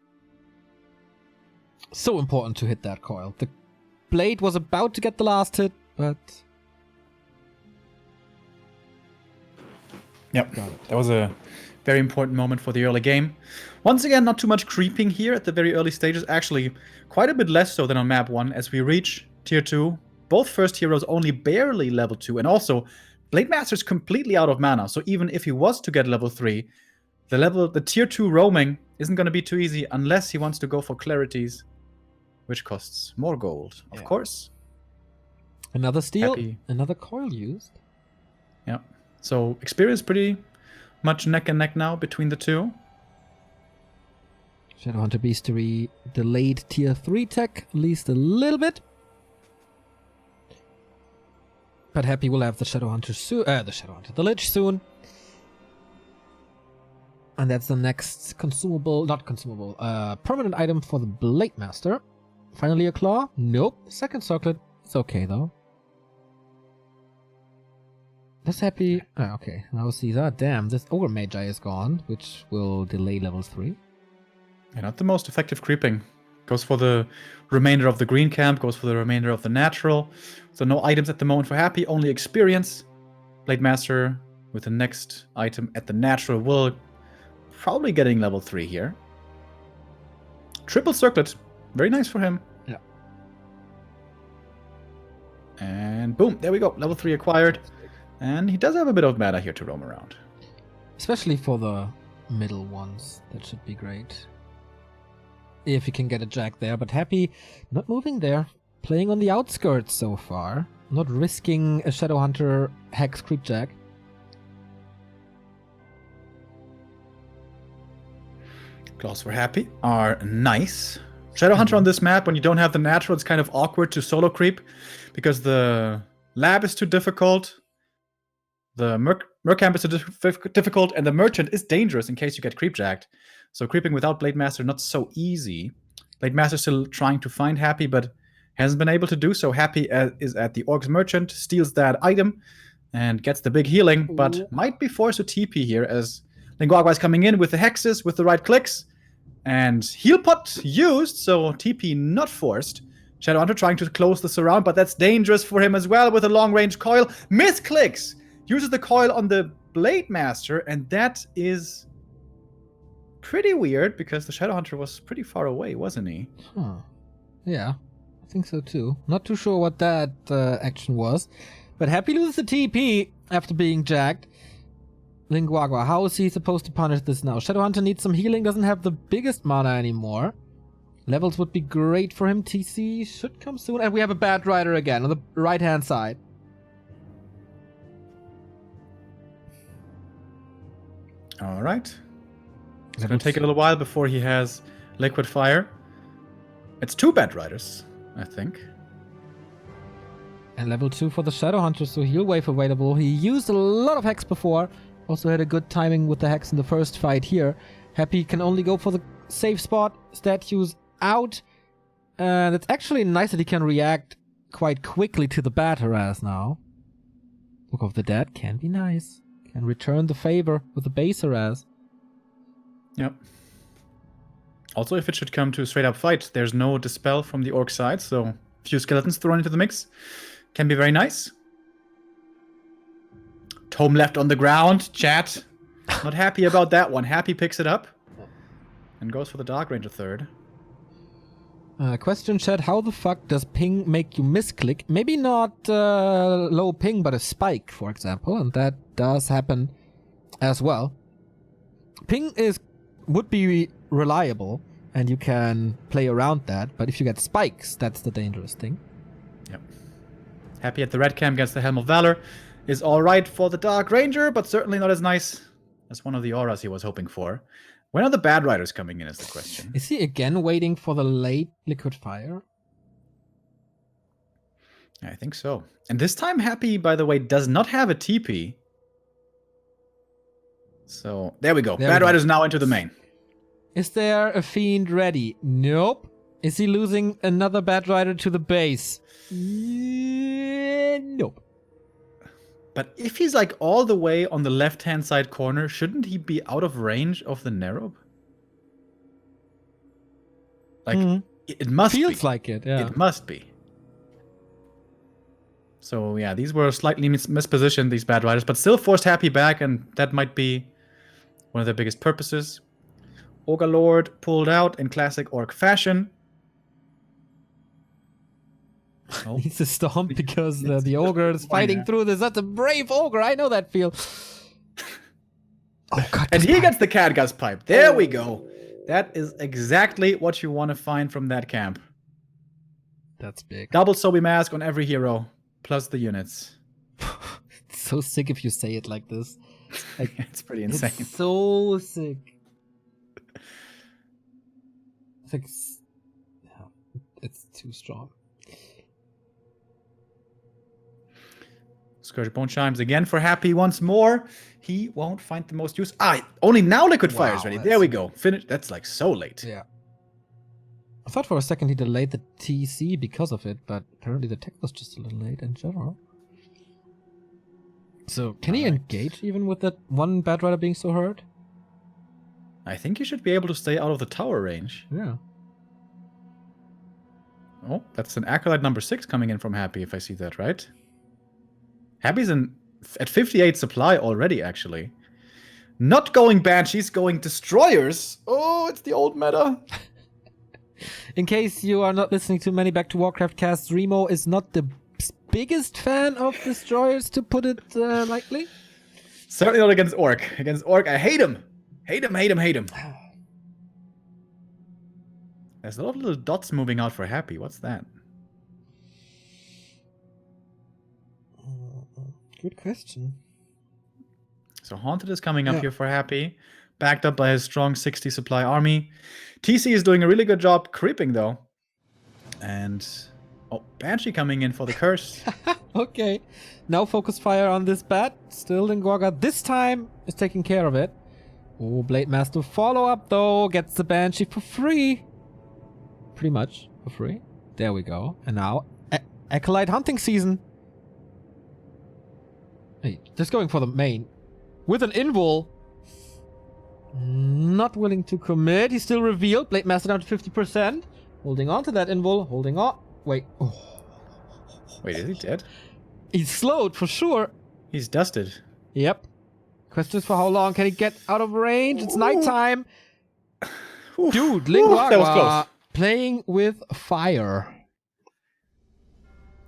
So important to hit that coil. The Blade was about to get the last hit, but... Yep, that was a very important moment for the early game. Once again, not too much creeping here at the very early stages. Actually, quite a bit less so than on map 1 as we reach tier 2. Both first heroes only barely level 2, and also Blade Master's completely out of mana, so even if he was to get level 3, the tier 2 roaming isn't going to be too easy unless he wants to go for clarities, which costs more gold, of course. Another steal, another coil used. Yeah, so experience pretty much neck and neck now between the two. Shadowhunter Beastery delayed tier 3 tech, at least a little bit. But Happy will have the Shadowhunter soon. The Lich soon. And that's the next permanent item for the Blade Master. Finally a claw? Nope. Second circlet. It's okay though. This Happy... okay. Now see that. Damn, this Ogre Magi is gone, which will delay level 3. Yeah, not the most effective creeping. Goes for the remainder of the green camp, goes for the remainder of the natural. So no items at the moment for Happy, only experience. Blade Master with the next item at the natural will probably getting level 3 here. Triple circlet. Very nice for him. Yeah. And boom, there we go. Level 3 acquired. And he does have a bit of mana here to roam around. Especially for the middle ones. That should be great. If you can get a jack there. But Happy not moving there. Playing on the outskirts so far. Not risking a Shadowhunter Hex Creep Jack. Claws for Happy are nice. Shadowhunter on this map, when you don't have the natural, it's kind of awkward to solo creep. Because the lab is too difficult. The Mercamp is too difficult, and the Merchant is dangerous in case you get creepjacked. So creeping without Blade Master, not so easy. Blade Master still trying to find Happy, but hasn't been able to do so. Happy is at the Orc's Merchant, steals that item, and gets the big healing, but might be forced to TP here as Lin Guagua is coming in with the hexes, with the right clicks. And heal pot used, so TP not forced. Shadowhunter trying to close the surround, but that's dangerous for him as well with a long-range coil. Misclicks! Uses the coil on the Blade Master, and that is pretty weird because the Shadowhunter was pretty far away, wasn't he? Huh. Yeah, I think so too. Not too sure what that action was. But Happy loses the TP after being jacked. Lin Guagua, how is he supposed to punish this now? Shadowhunter needs some healing, doesn't have the biggest mana anymore. Levels would be great for him. TC should come soon. And we have a Bad Rider again on the right-hand side. All right. It's going to take a little while before he has Liquid Fire. It's 2 Bad Riders, I think. And level 2 for the Shadowhunter, so heal wave available. He used a lot of Hex before. Also had a good timing with the Hex in the first fight here. Happy can only go for the safe spot. Statues out. And it's actually nice that he can react quite quickly to the Bad Harass now. Book of the Dead can be nice. Can return the favor with the base harass. Yep. Also, if it should come to a straight-up fight, there's no dispel from the orc side, so a few skeletons thrown into the mix can be very nice. Tome left on the ground, chat. Not happy about that one. Happy picks it up and goes for the Dark Ranger third. Question chat, how the fuck does ping make you misclick? Maybe not low ping, but a spike, for example, and that does happen as well. Ping would be reliable, and you can play around that, but if you get spikes, that's the dangerous thing. Yep. Happy at the red camp against the Helm of Valor is alright for the Dark Ranger, but certainly not as nice as one of the auras he was hoping for. When are the Bad Riders coming in is the question. Is he again waiting for the late Liquid Fire? I think so. And this time Happy, by the way, does not have a TP. So, there we go. Bad Riders now into the main. Is there a Fiend ready? Nope. Is he losing another Bad Rider to the base? Nope. But if he's like all the way on the left-hand side corner, shouldn't he be out of range of the Nerob? Like, it must be. Feels like it, yeah. It must be. So, yeah, these were slightly mispositioned, these Bad Riders, but still forced Happy back, and that might be one of their biggest purposes. Ogre Lord pulled out in classic Orc fashion. Oh. Needs to stomp because the ogre is fighting through this. That's a brave ogre. I know that feel. Oh god! And he gets the Catgust pipe. There we go. That is exactly what you want to find from that camp. That's big. Double Sobi mask on every hero, plus the units. It's so sick if you say it like this. Like, it's pretty insane. It's so sick. It's too strong. Scourge Bone Chimes again for Happy once more. He won't find the most use. Only now Liquid Fire is ready. There we go. Finish. That's like so late. Yeah. I thought for a second he delayed the TC because of it, but apparently the tech was just a little late in general. So, can he engage even with that one Bad Rider being so hurt? I think he should be able to stay out of the tower range. Yeah. Oh, that's an Acolyte number 6 coming in from Happy, if I see that right. Happy's at 58 supply already, actually. Not going Banshees, going Destroyers. Oh, it's the old meta. In case you are not listening to many Back to Warcraft casts, Remo is not the biggest fan of Destroyers, to put it lightly. Certainly not against Orc. Against Orc, I hate him. Hate him. There's a lot of little dots moving out for Happy. What's that? Good question. So Haunted is coming up here for Happy, backed up by his strong 60 supply army. TC is doing a really good job creeping, though. And, Banshee coming in for the curse. Okay. Now focus fire on this bat. Still Lin Guagua this time is taking care of it. Oh, Blade Master follow-up, though. Gets the Banshee for free. Pretty much for free. There we go. And now, Acolyte hunting season. Hey, just going for the main. With an invul. Not willing to commit. He's still revealed. Blade Master down to 50%. Holding on to that invul. Holding on. Wait. Oh. Wait, is he dead? He's slowed for sure. He's dusted. Yep. Question is for how long can he get out of range? It's nighttime. Dude, Lin Guagua that was close. Playing with fire.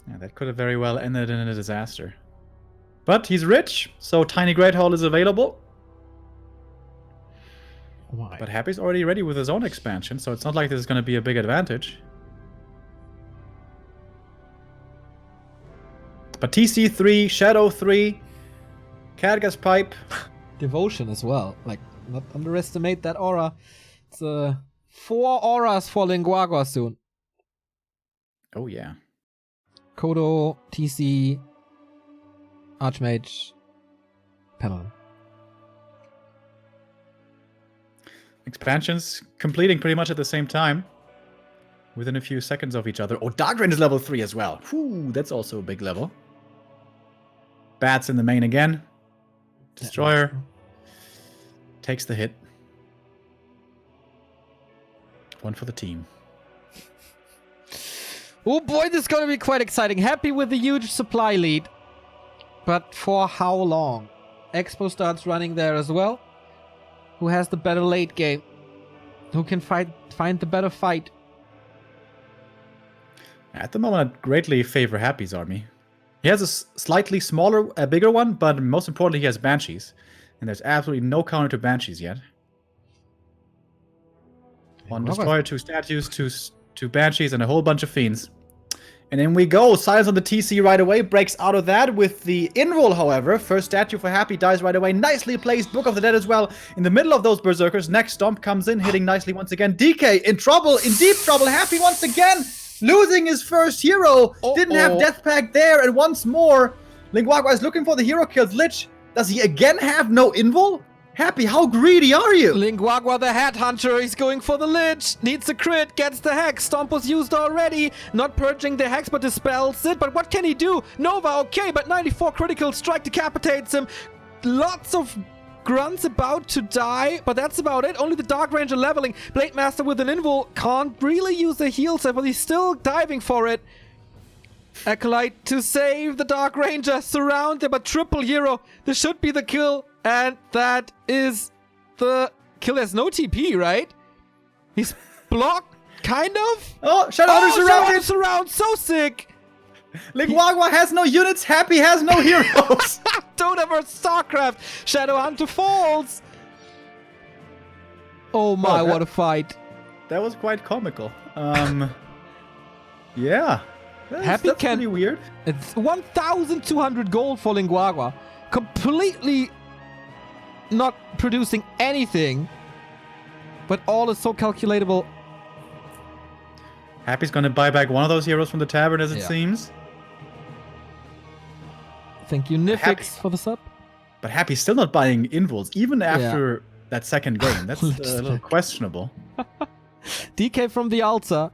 Yeah, that could have very well ended in a disaster. But he's rich, so Tiny Great Hall is available. Why? But Happy's already ready with his own expansion, so it's not like this is going to be a big advantage. But TC 3, Shadow 3, Khadga's Pipe. Devotion as well. Like, not underestimate that aura. It's 4 auras for Lin Guagua soon. Oh, yeah. Kodo, TC, Archmage, Penalon. Expansions completing pretty much at the same time. Within a few seconds of each other. Oh, Dark Rain is level 3 as well. Whew, that's also a big level. Bats in the main again. Destroyer. Takes the hit. One for the team. Oh boy, this is going to be quite exciting. Happy with the huge supply lead. But for how long? Expo starts running there as well. Who has the better late game? Who can find the better fight? At the moment, I greatly favor Happy's army. He has a slightly smaller, bigger one, but most importantly, he has Banshees. And there's absolutely no counter to Banshees yet. One Destroyer, 2 Statues, 2 Banshees, and a whole bunch of Fiends. And in we go. Silence on the TC right away. Breaks out of that with the in-roll, however. First statue for Happy dies right away. Nicely placed. Book of the Dead as well. In the middle of those Berserkers. Next Stomp comes in, hitting nicely once again. DK in trouble, in deep trouble. Happy once again. Losing his first hero. Didn't have Death Pact there. And once more, Lin Guagua is looking for the hero kills. Lich, does he again have no invul? Happy, how greedy are you? Lin Guagua the Headhunter, he's going for the Lich. Needs a crit, gets the Hex. Stomp was used already. Not purging the Hex, but dispels it. But what can he do? Nova, okay, but 94 critical strike decapitates him. Lots of grunts about to die, but that's about it. Only the Dark Ranger leveling. Blade Master with an invul can't really use the heal set, but he's still diving for it. Acolyte to save the Dark Ranger. Surround him, but triple hero. This should be the kill. And that is the kill. There's no TP, right? He's blocked, kind of? Oh, Shadowhunter surrounded! Surround, so sick! Lin Guagua has no units, Happy has no heroes! Dota vs StarCraft! Shadowhunter falls! Oh my, what a fight. That was quite comical. Yeah. That's pretty weird. It's 1,200 gold for Lin Guagua. Completely not producing anything, but all is so calculatable. Happy's gonna buy back one of those heroes from the tavern, as it seems. Thank you, Nifix, for the sub. But Happy's still not buying invuls, even after that second game. That's a little questionable. DK from the altar.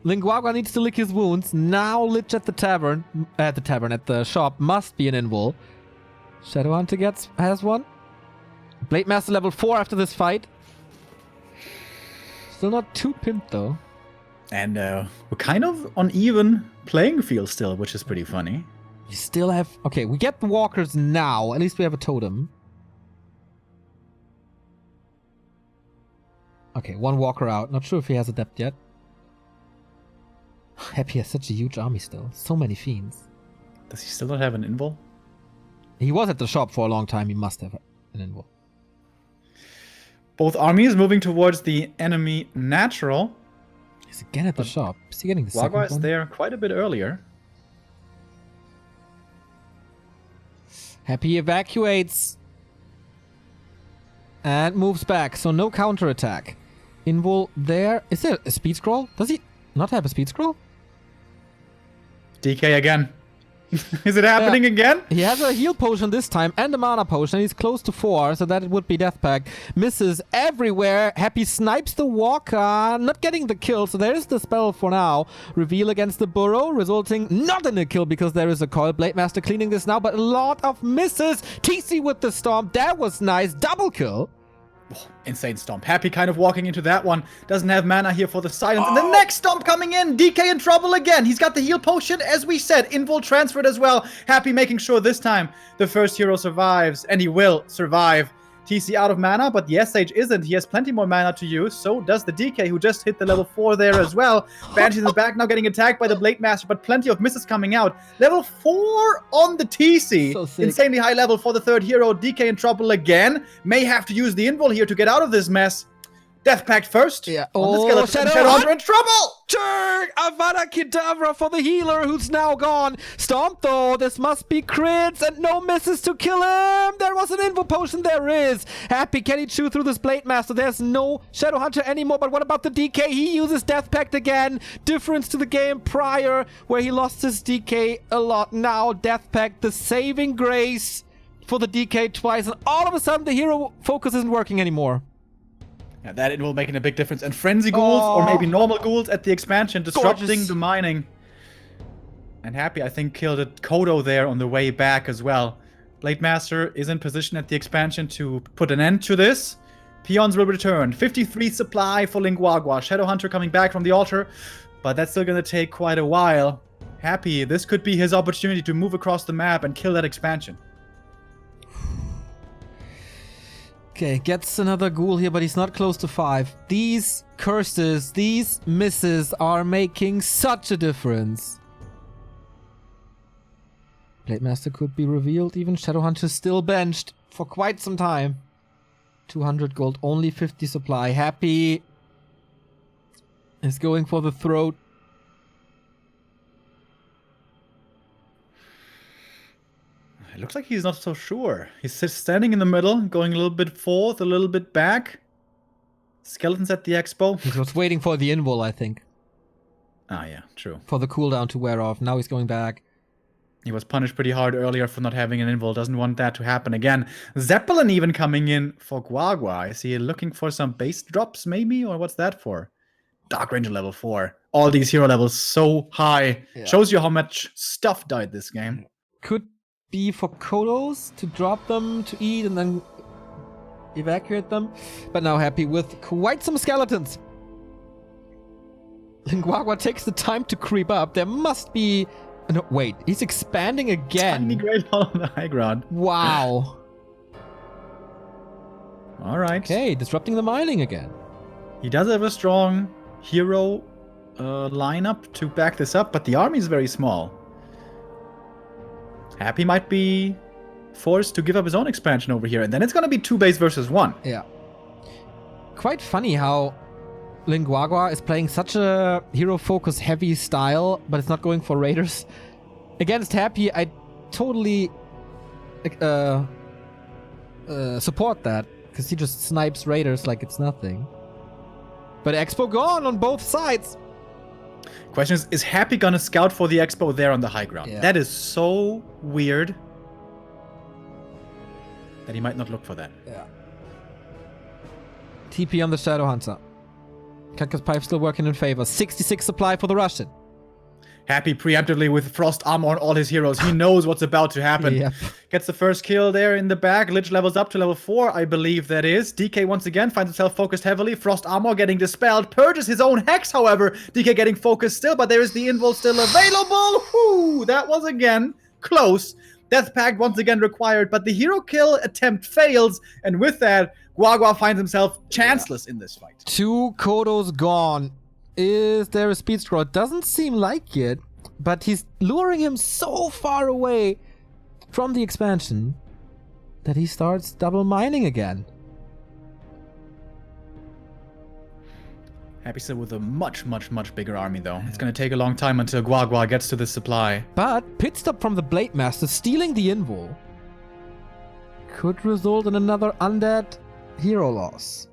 Lin Guagua needs to lick his wounds. Now Lich at the tavern. At the shop. Must be an invul. Shadowhunter has one. Blade Master level 4 after this fight. Still not too pimped though. And we're kind of on even playing field still, which is pretty funny. We still have... Okay, we get the walkers now. At least we have a totem. Okay, one walker out. Not sure if he has Adept yet. Happy has such a huge army still. So many fiends. Does he still not have an invul? He was at the shop for a long time. He must have an invul. Both armies moving towards the enemy natural. He's again at the shop. Is he getting the second one? Guagua is there quite a bit earlier. Happy evacuates. And moves back, so no counterattack. Invul there. Is there a speed scroll? Does he not have a speed scroll? DK again. Is it happening again? He has a heal potion this time and a mana potion. He's close to 4, so that it would be Death Pact. Misses everywhere. Happy snipes the walker, not getting the kill, so there is the spell for now. Reveal against the burrow, resulting not in a kill because there is a coil. Blade Master cleaning this now, but a lot of misses. TC with the stomp. That was nice. Double kill. Oh, insane stomp. Happy kind of walking into that one. Doesn't have mana here for the silence. And the next stomp coming in. DK in trouble again. He's got the heal potion, as we said. Invul transferred as well. Happy making sure this time the first hero survives. And he will survive. TC out of mana, but the SH isn't. He has plenty more mana to use. So does the DK, who just hit the level 4 there as well. Banshee in the back now getting attacked by the Blade Master, but plenty of misses coming out. Level 4 on the TC. So insanely high level for the third hero. DK in trouble again. May have to use the invul here to get out of this mess. Death Pact first. Yeah. Oh, Shadowhunter in trouble! Avada Kedavra for the healer who's now gone. Stomp though, this must be crits and no misses to kill him. There was an invul potion, there is. Happy, can he chew through this Blade Master? There's no Shadowhunter anymore, but what about the DK? He uses Death Pact again. Difference to the game prior where he lost his DK a lot. Now Death Pact, the saving grace for the DK twice, and all of a sudden the hero focus isn't working anymore. Yeah, that it will make a big difference. And Frenzy Ghouls, or maybe normal Ghouls at the expansion, disrupting the mining. And Happy, I think, killed a Kodo there on the way back as well. Blade Master is in position at the expansion to put an end to this. Peons will return. 53 supply for Lin Guagua. Shadowhunter coming back from the altar. But that's still going to take quite a while. Happy, this could be his opportunity to move across the map and kill that expansion. Okay, gets another ghoul here, but he's not close to 5. These curses, these misses are making such a difference. Blade Master could be revealed. Even Shadowhunter still benched for quite some time. 200 gold, only 50 supply. Happy is going for the throat. It looks like he's not so sure. He's standing in the middle, going a little bit forth, a little bit back. Skeletons at the expo. He was waiting for the invul, I think. Ah, yeah, true. For the cooldown to wear off. Now he's going back. He was punished pretty hard earlier for not having an invul. Doesn't want that to happen again. Zeppelin even coming in for Guagua. Is he looking for some base drops, maybe? Or what's that for? Dark Ranger level 4. All these hero levels so high. Yeah. Shows you how much stuff died this game. Could be for Kodos to drop them to eat and then evacuate them, but now Happy with quite some skeletons. Lin Guagua takes the time to creep up. There must be... No, wait, he's expanding again. Tiny Great Hall on the high ground. Wow. Alright. Okay, disrupting the mining again. He does have a strong hero lineup to back this up, but the army is very small. Happy might be forced to give up his own expansion over here, and then it's going to be 2 base versus 1. Yeah. Quite funny how Lin Guagua is playing such a hero-focus heavy style, but it's not going for raiders. Against Happy, I totally support that, because he just snipes raiders like it's nothing. But Expo gone on both sides. Question is Happy gonna scout for the Expo there on the high ground? Yeah. That is so weird. that he might not look for that. Yeah. TP on the Shadow Hunter. Katka's pipe still working in favor. 66 supply for the Russian. Happy preemptively with Frost Armor on all his heroes. He knows what's about to happen. Yep. Gets the first kill there in the back. Lich levels up to level 4, I believe that is. DK once again finds himself focused heavily. Frost Armor getting dispelled. Purges his own Hex, however. DK getting focused still, but there is the invul still available. Whew, that was again close. Death Pact once again required, but the hero kill attempt fails. And with that, Guagua finds himself chanceless in this fight. 2 Kodos gone. Is there a speed scroll? Doesn't seem like it, but he's luring him so far away from the expansion that he starts double mining again. Happy still with a much bigger army, though. It's going to take a long time until Guagua gets to the supply. But pit stop from the Blade Master stealing the invul could result in another undead hero loss.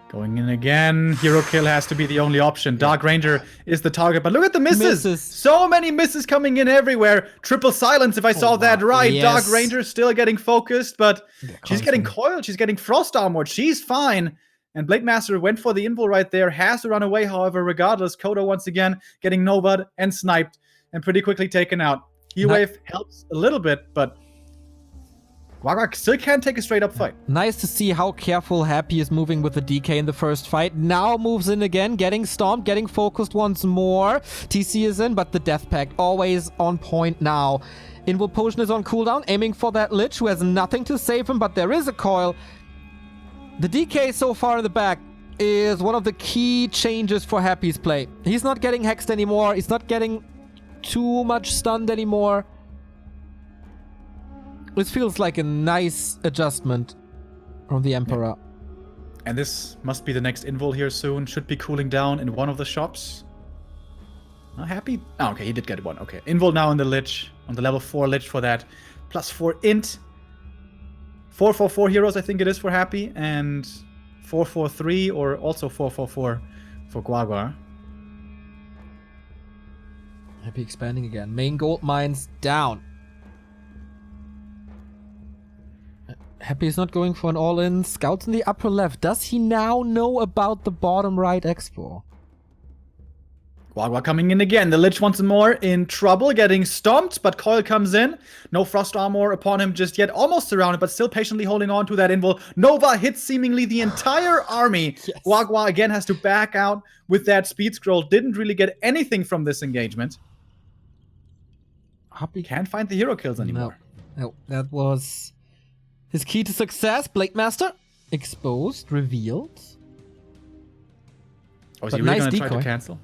Going in again. Hero kill has to be the only option. Dark Ranger is the target, but look at the misses. So many misses coming in everywhere. Triple silence, if I saw that right. Yes. Dark Ranger still getting focused, but she's getting coiled. She's getting frost armored. She's fine. And Blade Master went for the invul right there. Has to run away, however, regardless. Kodo once again getting Novad and sniped and pretty quickly taken out. Heatwave helps a little bit, but Guagua still can't take a straight-up fight. Nice to see how careful Happy is moving with the DK in the first fight. Now moves in again, getting stomped, getting focused once more. TC is in, but the Death Pact always on point now. Invul Potion is on cooldown, aiming for that Lich who has nothing to save him, but there is a coil. The DK so far in the back is one of the key changes for Happy's play. He's not getting hexed anymore. He's not getting too much stunned anymore. This feels like a nice adjustment from the Emperor. Yeah. And this must be the next invul here soon. Should be cooling down in one of the shops. Not happy? Oh, okay, he did get one. Okay. Invul now in the Lich. On the level 4 Lich for that. +4 int. 444 heroes, I think it is for Happy. And 443 or also 444 for Guagua. Happy expanding again. Main gold mines down. Happy is not going for an all-in. Scouts in the upper left. Does he now know about the bottom right expo? Guagua coming in again. The Lich once more in trouble, getting stomped, but Coil comes in. No Frost Armor upon him just yet. Almost surrounded, but still patiently holding on to that invul. Nova hits seemingly the entire army. Yes. Guagua again has to back out with that speed scroll. Didn't really get anything from this engagement. Happy can't find the hero kills anymore. No, that was his key to success. Blade Master exposed, revealed. Oh, is he really going to try to cancel?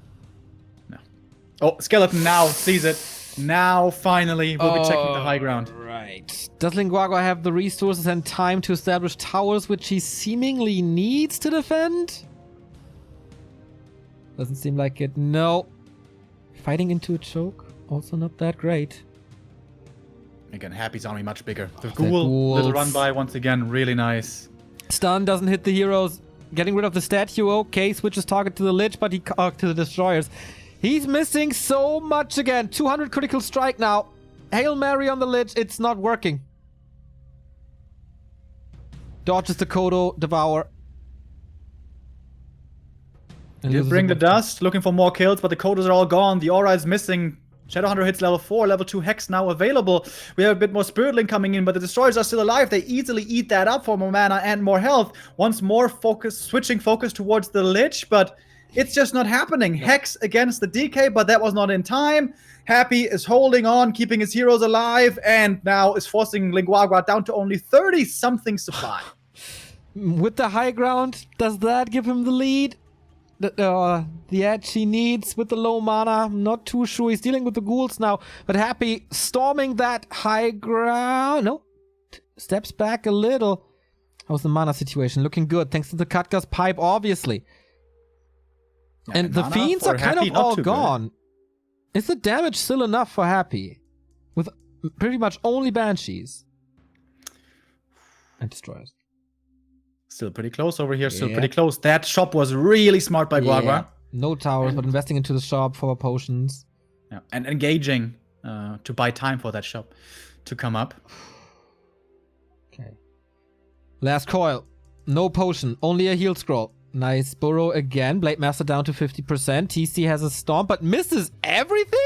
No. Oh, Skeleton now sees it. Now, finally, we'll be checking the high ground. Right. Does Lin Guagua have the resources and time to establish towers which he seemingly needs to defend? Doesn't seem like it. No. Fighting into a choke. Also not that great. Again, Happy's army much bigger. The ghoul, little run by once again, really nice. Stun doesn't hit the heroes. Getting rid of the statue, okay. Switches target to the Lich, but to the destroyers. He's missing so much again. 200 critical strike now. Hail Mary on the Lich. It's not working. Dodges the Kodo, Devour. And he'll bring the dust, looking for more kills, but the Kodos are all gone. The aura is missing. Shadowhunter hits level 4, level 2 Hex now available. We have a bit more Spirit Link coming in, but the Destroyers are still alive. They easily eat that up for more mana and more health. Once more switching focus towards the Lich, but it's just not happening. No. Hex against the DK, but that was not in time. Happy is holding on, keeping his heroes alive, and now is forcing Lin Guagua down to only 30-something supply. With the high ground, does that give him the lead? The edge he needs with the low mana. I'm not too sure. He's dealing with the ghouls now. But Happy storming that high ground. No. Steps back a little. How's the mana situation? Looking good. Thanks to the Katka's pipe, obviously. Yeah, and the fiends are kind of all gone. Is the damage still enough for Happy? With pretty much only Banshees. And Destroyers. Still pretty close over here, still pretty close. That shop was really smart by Guagua. No towers, but investing into the shop for potions. Yeah. And engaging to buy time for that shop to come up. Okay. Last coil. No potion. Only a heal scroll. Nice burrow again. Blade Master down to 50%. TC has a stomp, but misses everything?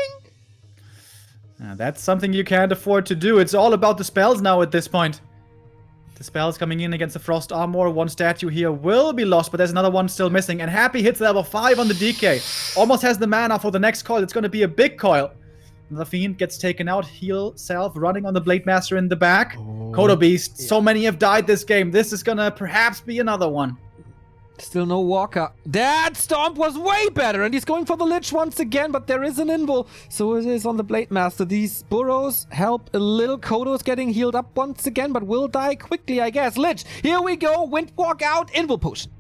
That's something you can't afford to do. It's all about the spells now at this point. The spells coming in against the Frost Armor. One statue here will be lost, but there's another one still missing. And Happy hits level 5 on the DK. Almost has the mana for the next coil. It's going to be a big coil. The Fiend gets taken out. Heal self running on the Blade Master in the back. Kodo Beast. Yeah. So many have died this game. This is going to perhaps be another one. Still no Walker. That stomp was way better, and he's going for the Lich once again, but there is an invul, so it is on the Blade Master. These burrows help a little. Kodo's getting healed up once again, but will die quickly, I guess. Lich, here we go. Windwalk out, invul potion.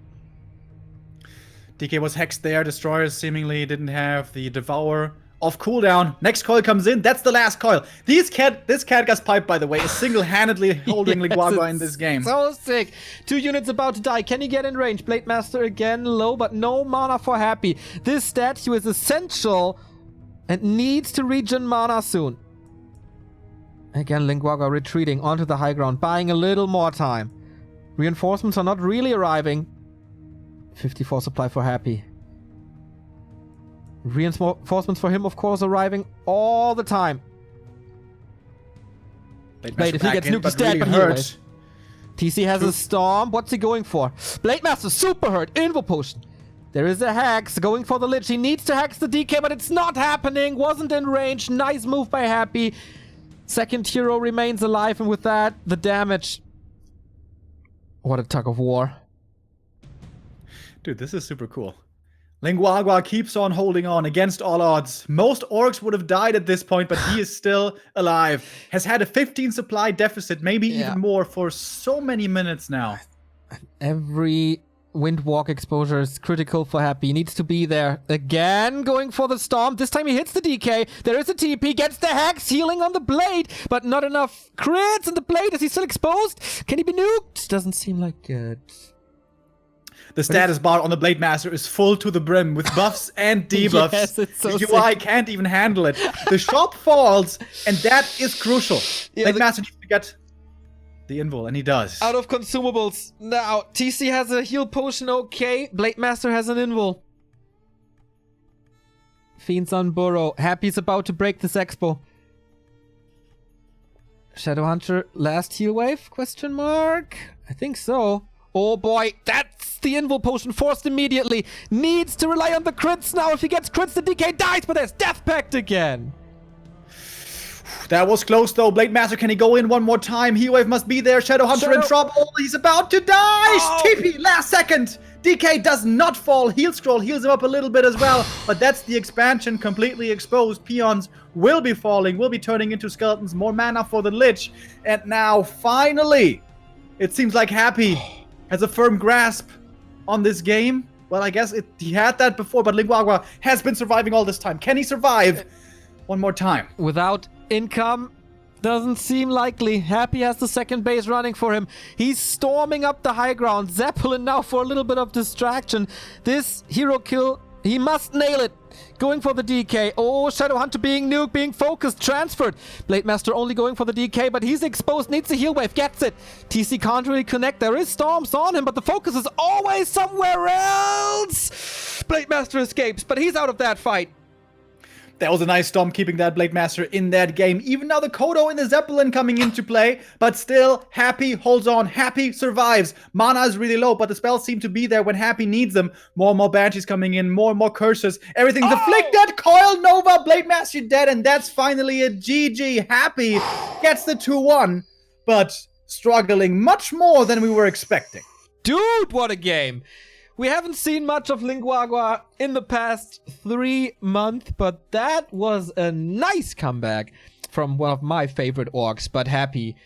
DK was hexed there. Destroyers seemingly didn't have the Devour off cooldown. Next coil comes in. That's the last coil. This Khadgar's pipe, by the way, is single-handedly holding Lin Guagua in this game. So sick. 2 units about to die. Can he get in range? Blade Master again low, but no mana for Happy. This statue is essential and needs to regen mana soon. Again, Lin Guagua retreating onto the high ground, buying a little more time. Reinforcements are not really arriving. 54 supply for Happy. Reinforcements for him, of course, arriving all the time. Wait, if he gets nuked, he's dead, but hurt. TC has a storm. What's he going for? Blade Master, super hurt. Invul potion. There is a hex going for the Lich. He needs to hex the DK, but it's not happening. Wasn't in range. Nice move by Happy. Second hero remains alive, and with that, the damage. What a tug of war. Dude, this is super cool. Lin Guagua keeps on holding on against all odds. Most orcs would have died at this point, but he is still alive. Has had a 15 supply deficit, maybe even more, for so many minutes now. Every Windwalk exposure is critical for Happy. He needs to be there. Again, going for the Storm. This time he hits the DK. There is a TP, gets the Hex, healing on the Blade, but not enough crits on the Blade. Is he still exposed? Can he be nuked? Doesn't seem like it. The status bar on the Blade Master is full to the brim with buffs and debuffs. Yes, it's so the UI can't even handle it. The shop falls, and that is crucial. Yeah, Blade Master needs to get the invul, and he does. Out of consumables. Now, TC has a heal potion, okay. Blade Master has an invul. Fiends on Burrow. Happy's about to break this expo. Shadowhunter, last heal wave? Question mark? I think so. Oh boy, that's the invul potion forced immediately. Needs to rely on the crits now. If he gets crits, the DK dies, but there's Death Pact again. That was close though. Blade Master, can he go in one more time? Heatwave must be there. Shadowhunter in trouble. He's about to die. Oh. TP, last second. DK does not fall. Heal Scroll heals him up a little bit as well. But that's the expansion completely exposed. Peons will be falling, will be turning into skeletons. More mana for the Lich. And now, finally, it seems like Happy has a firm grasp on this game. Well, I guess he had that before, but Lin Guagua has been surviving all this time. Can he survive one more time? Without income, doesn't seem likely. Happy has the second base running for him. He's storming up the high ground. Zeppelin now for a little bit of distraction. This hero kill, he must nail it. Going for the DK. Oh, Shadowhunter being nuked, being focused, transferred. Blade Master only going for the DK, but he's exposed, needs a heal wave, gets it. TC can't really connect. There is storms on him, but the focus is always somewhere else. Blade Master escapes, but he's out of that fight. That was a nice storm keeping that Blade Master in that game. Even now the Kodo and the Zeppelin coming into play, but still Happy holds on. Happy survives. Mana is really low, but the spells seem to be there when Happy needs them. More and more Banshees coming in, more and more curses. Everything's afflicted. Coil Nova, Blade Master dead, and that's finally a GG. Happy gets the 2-1, but struggling much more than we were expecting. Dude, what a game. We haven't seen much of Lin Guagua in the past 3 months, but that was a nice comeback from one of my favorite orcs, but Happy.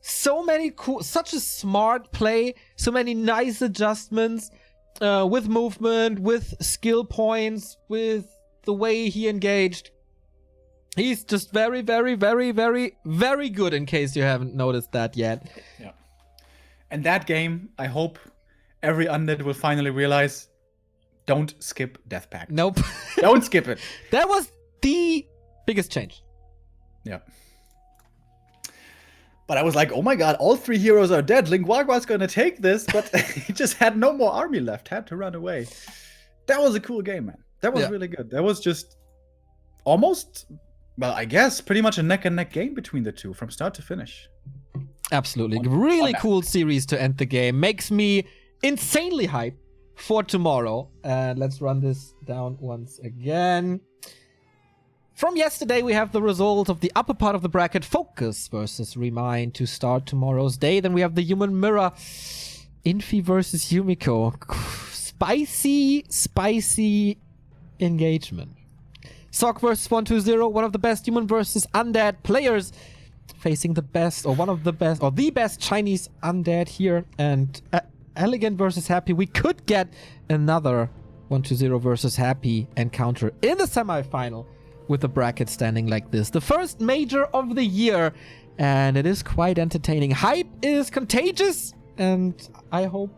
So many cool, such a smart play, so many nice adjustments with movement, with skill points, with the way he engaged. He's just very, very, very, very, very good, in case you haven't noticed that yet. Yeah. And that game, I hope every undead will finally realize, don't skip Death Pact. Nope. Don't skip it. That was the Biggest change. Yeah. But I was like, oh my god, all 3 heroes are dead. Lin Guagua's gonna take this, but he just had no more army left, had to run away. That was a cool game, man. That was really good. That was just almost, well, I guess, pretty much a neck-and-neck game between the two from start to finish. Absolutely. Really cool series to end the game. Makes me insanely hyped for tomorrow. Let's run this down once again. From yesterday, we have the result of the upper part of the bracket, Focus versus Remind, to start tomorrow's day. Then we have the Human Mirror, Infi versus Yumiko. Spicy engagement. Sock versus 120, one of the best human versus undead players, facing the best, or one of the best, or the best Chinese undead here. And Elegant versus Happy. We could get another 120 versus Happy encounter in the semifinal, with the bracket standing like this. The first major of the year, and it is quite entertaining. Hype is contagious, and I hope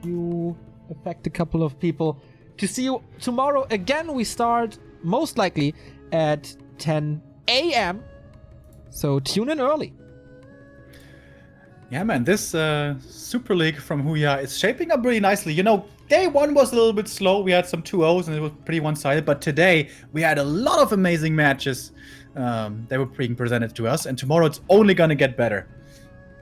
you affect a couple of people. To see you tomorrow again. We start most likely at 10 a.m. So tune in early. Yeah, man, this Super League from Huya is shaping up really nicely. You know, day 1 was a little bit slow. We had some 2-0s and it was pretty one-sided. But today, we had a lot of amazing matches. They were being presented to us. And tomorrow, it's only going to get better.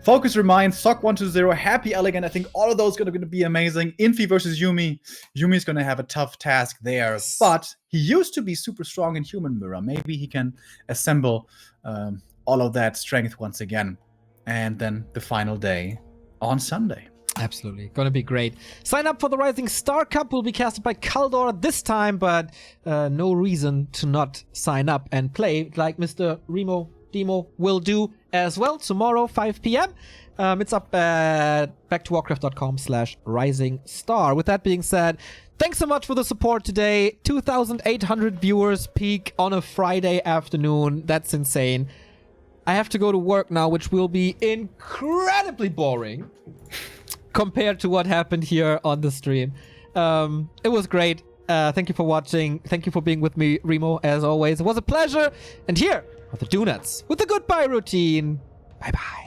Focus, Remind, Sock 120, Happy, Elegant. I think all of those are going to be amazing. Infi versus Yumi. Yumi's going to have a tough task there. But he used to be super strong in Human Mirror. Maybe he can assemble all of that strength once again. And then the final day on Sunday. Absolutely. Gonna be great. Sign up for the Rising Star Cup. Will be casted by Kaldor this time, but no reason to not sign up and play, like Mr. Remo Demo will do as well tomorrow, 5 p.m. It's up at backtowarcraft.com/rising star. With that being said, thanks so much for the support today. 2,800 viewers peak on a Friday afternoon. That's insane. I have to go to work now, which will be incredibly boring compared to what happened here on the stream. It was great. Thank you for watching. Thank you for being with me, Remo, as always. It was a pleasure. And here are the donuts with the goodbye routine. Bye-bye.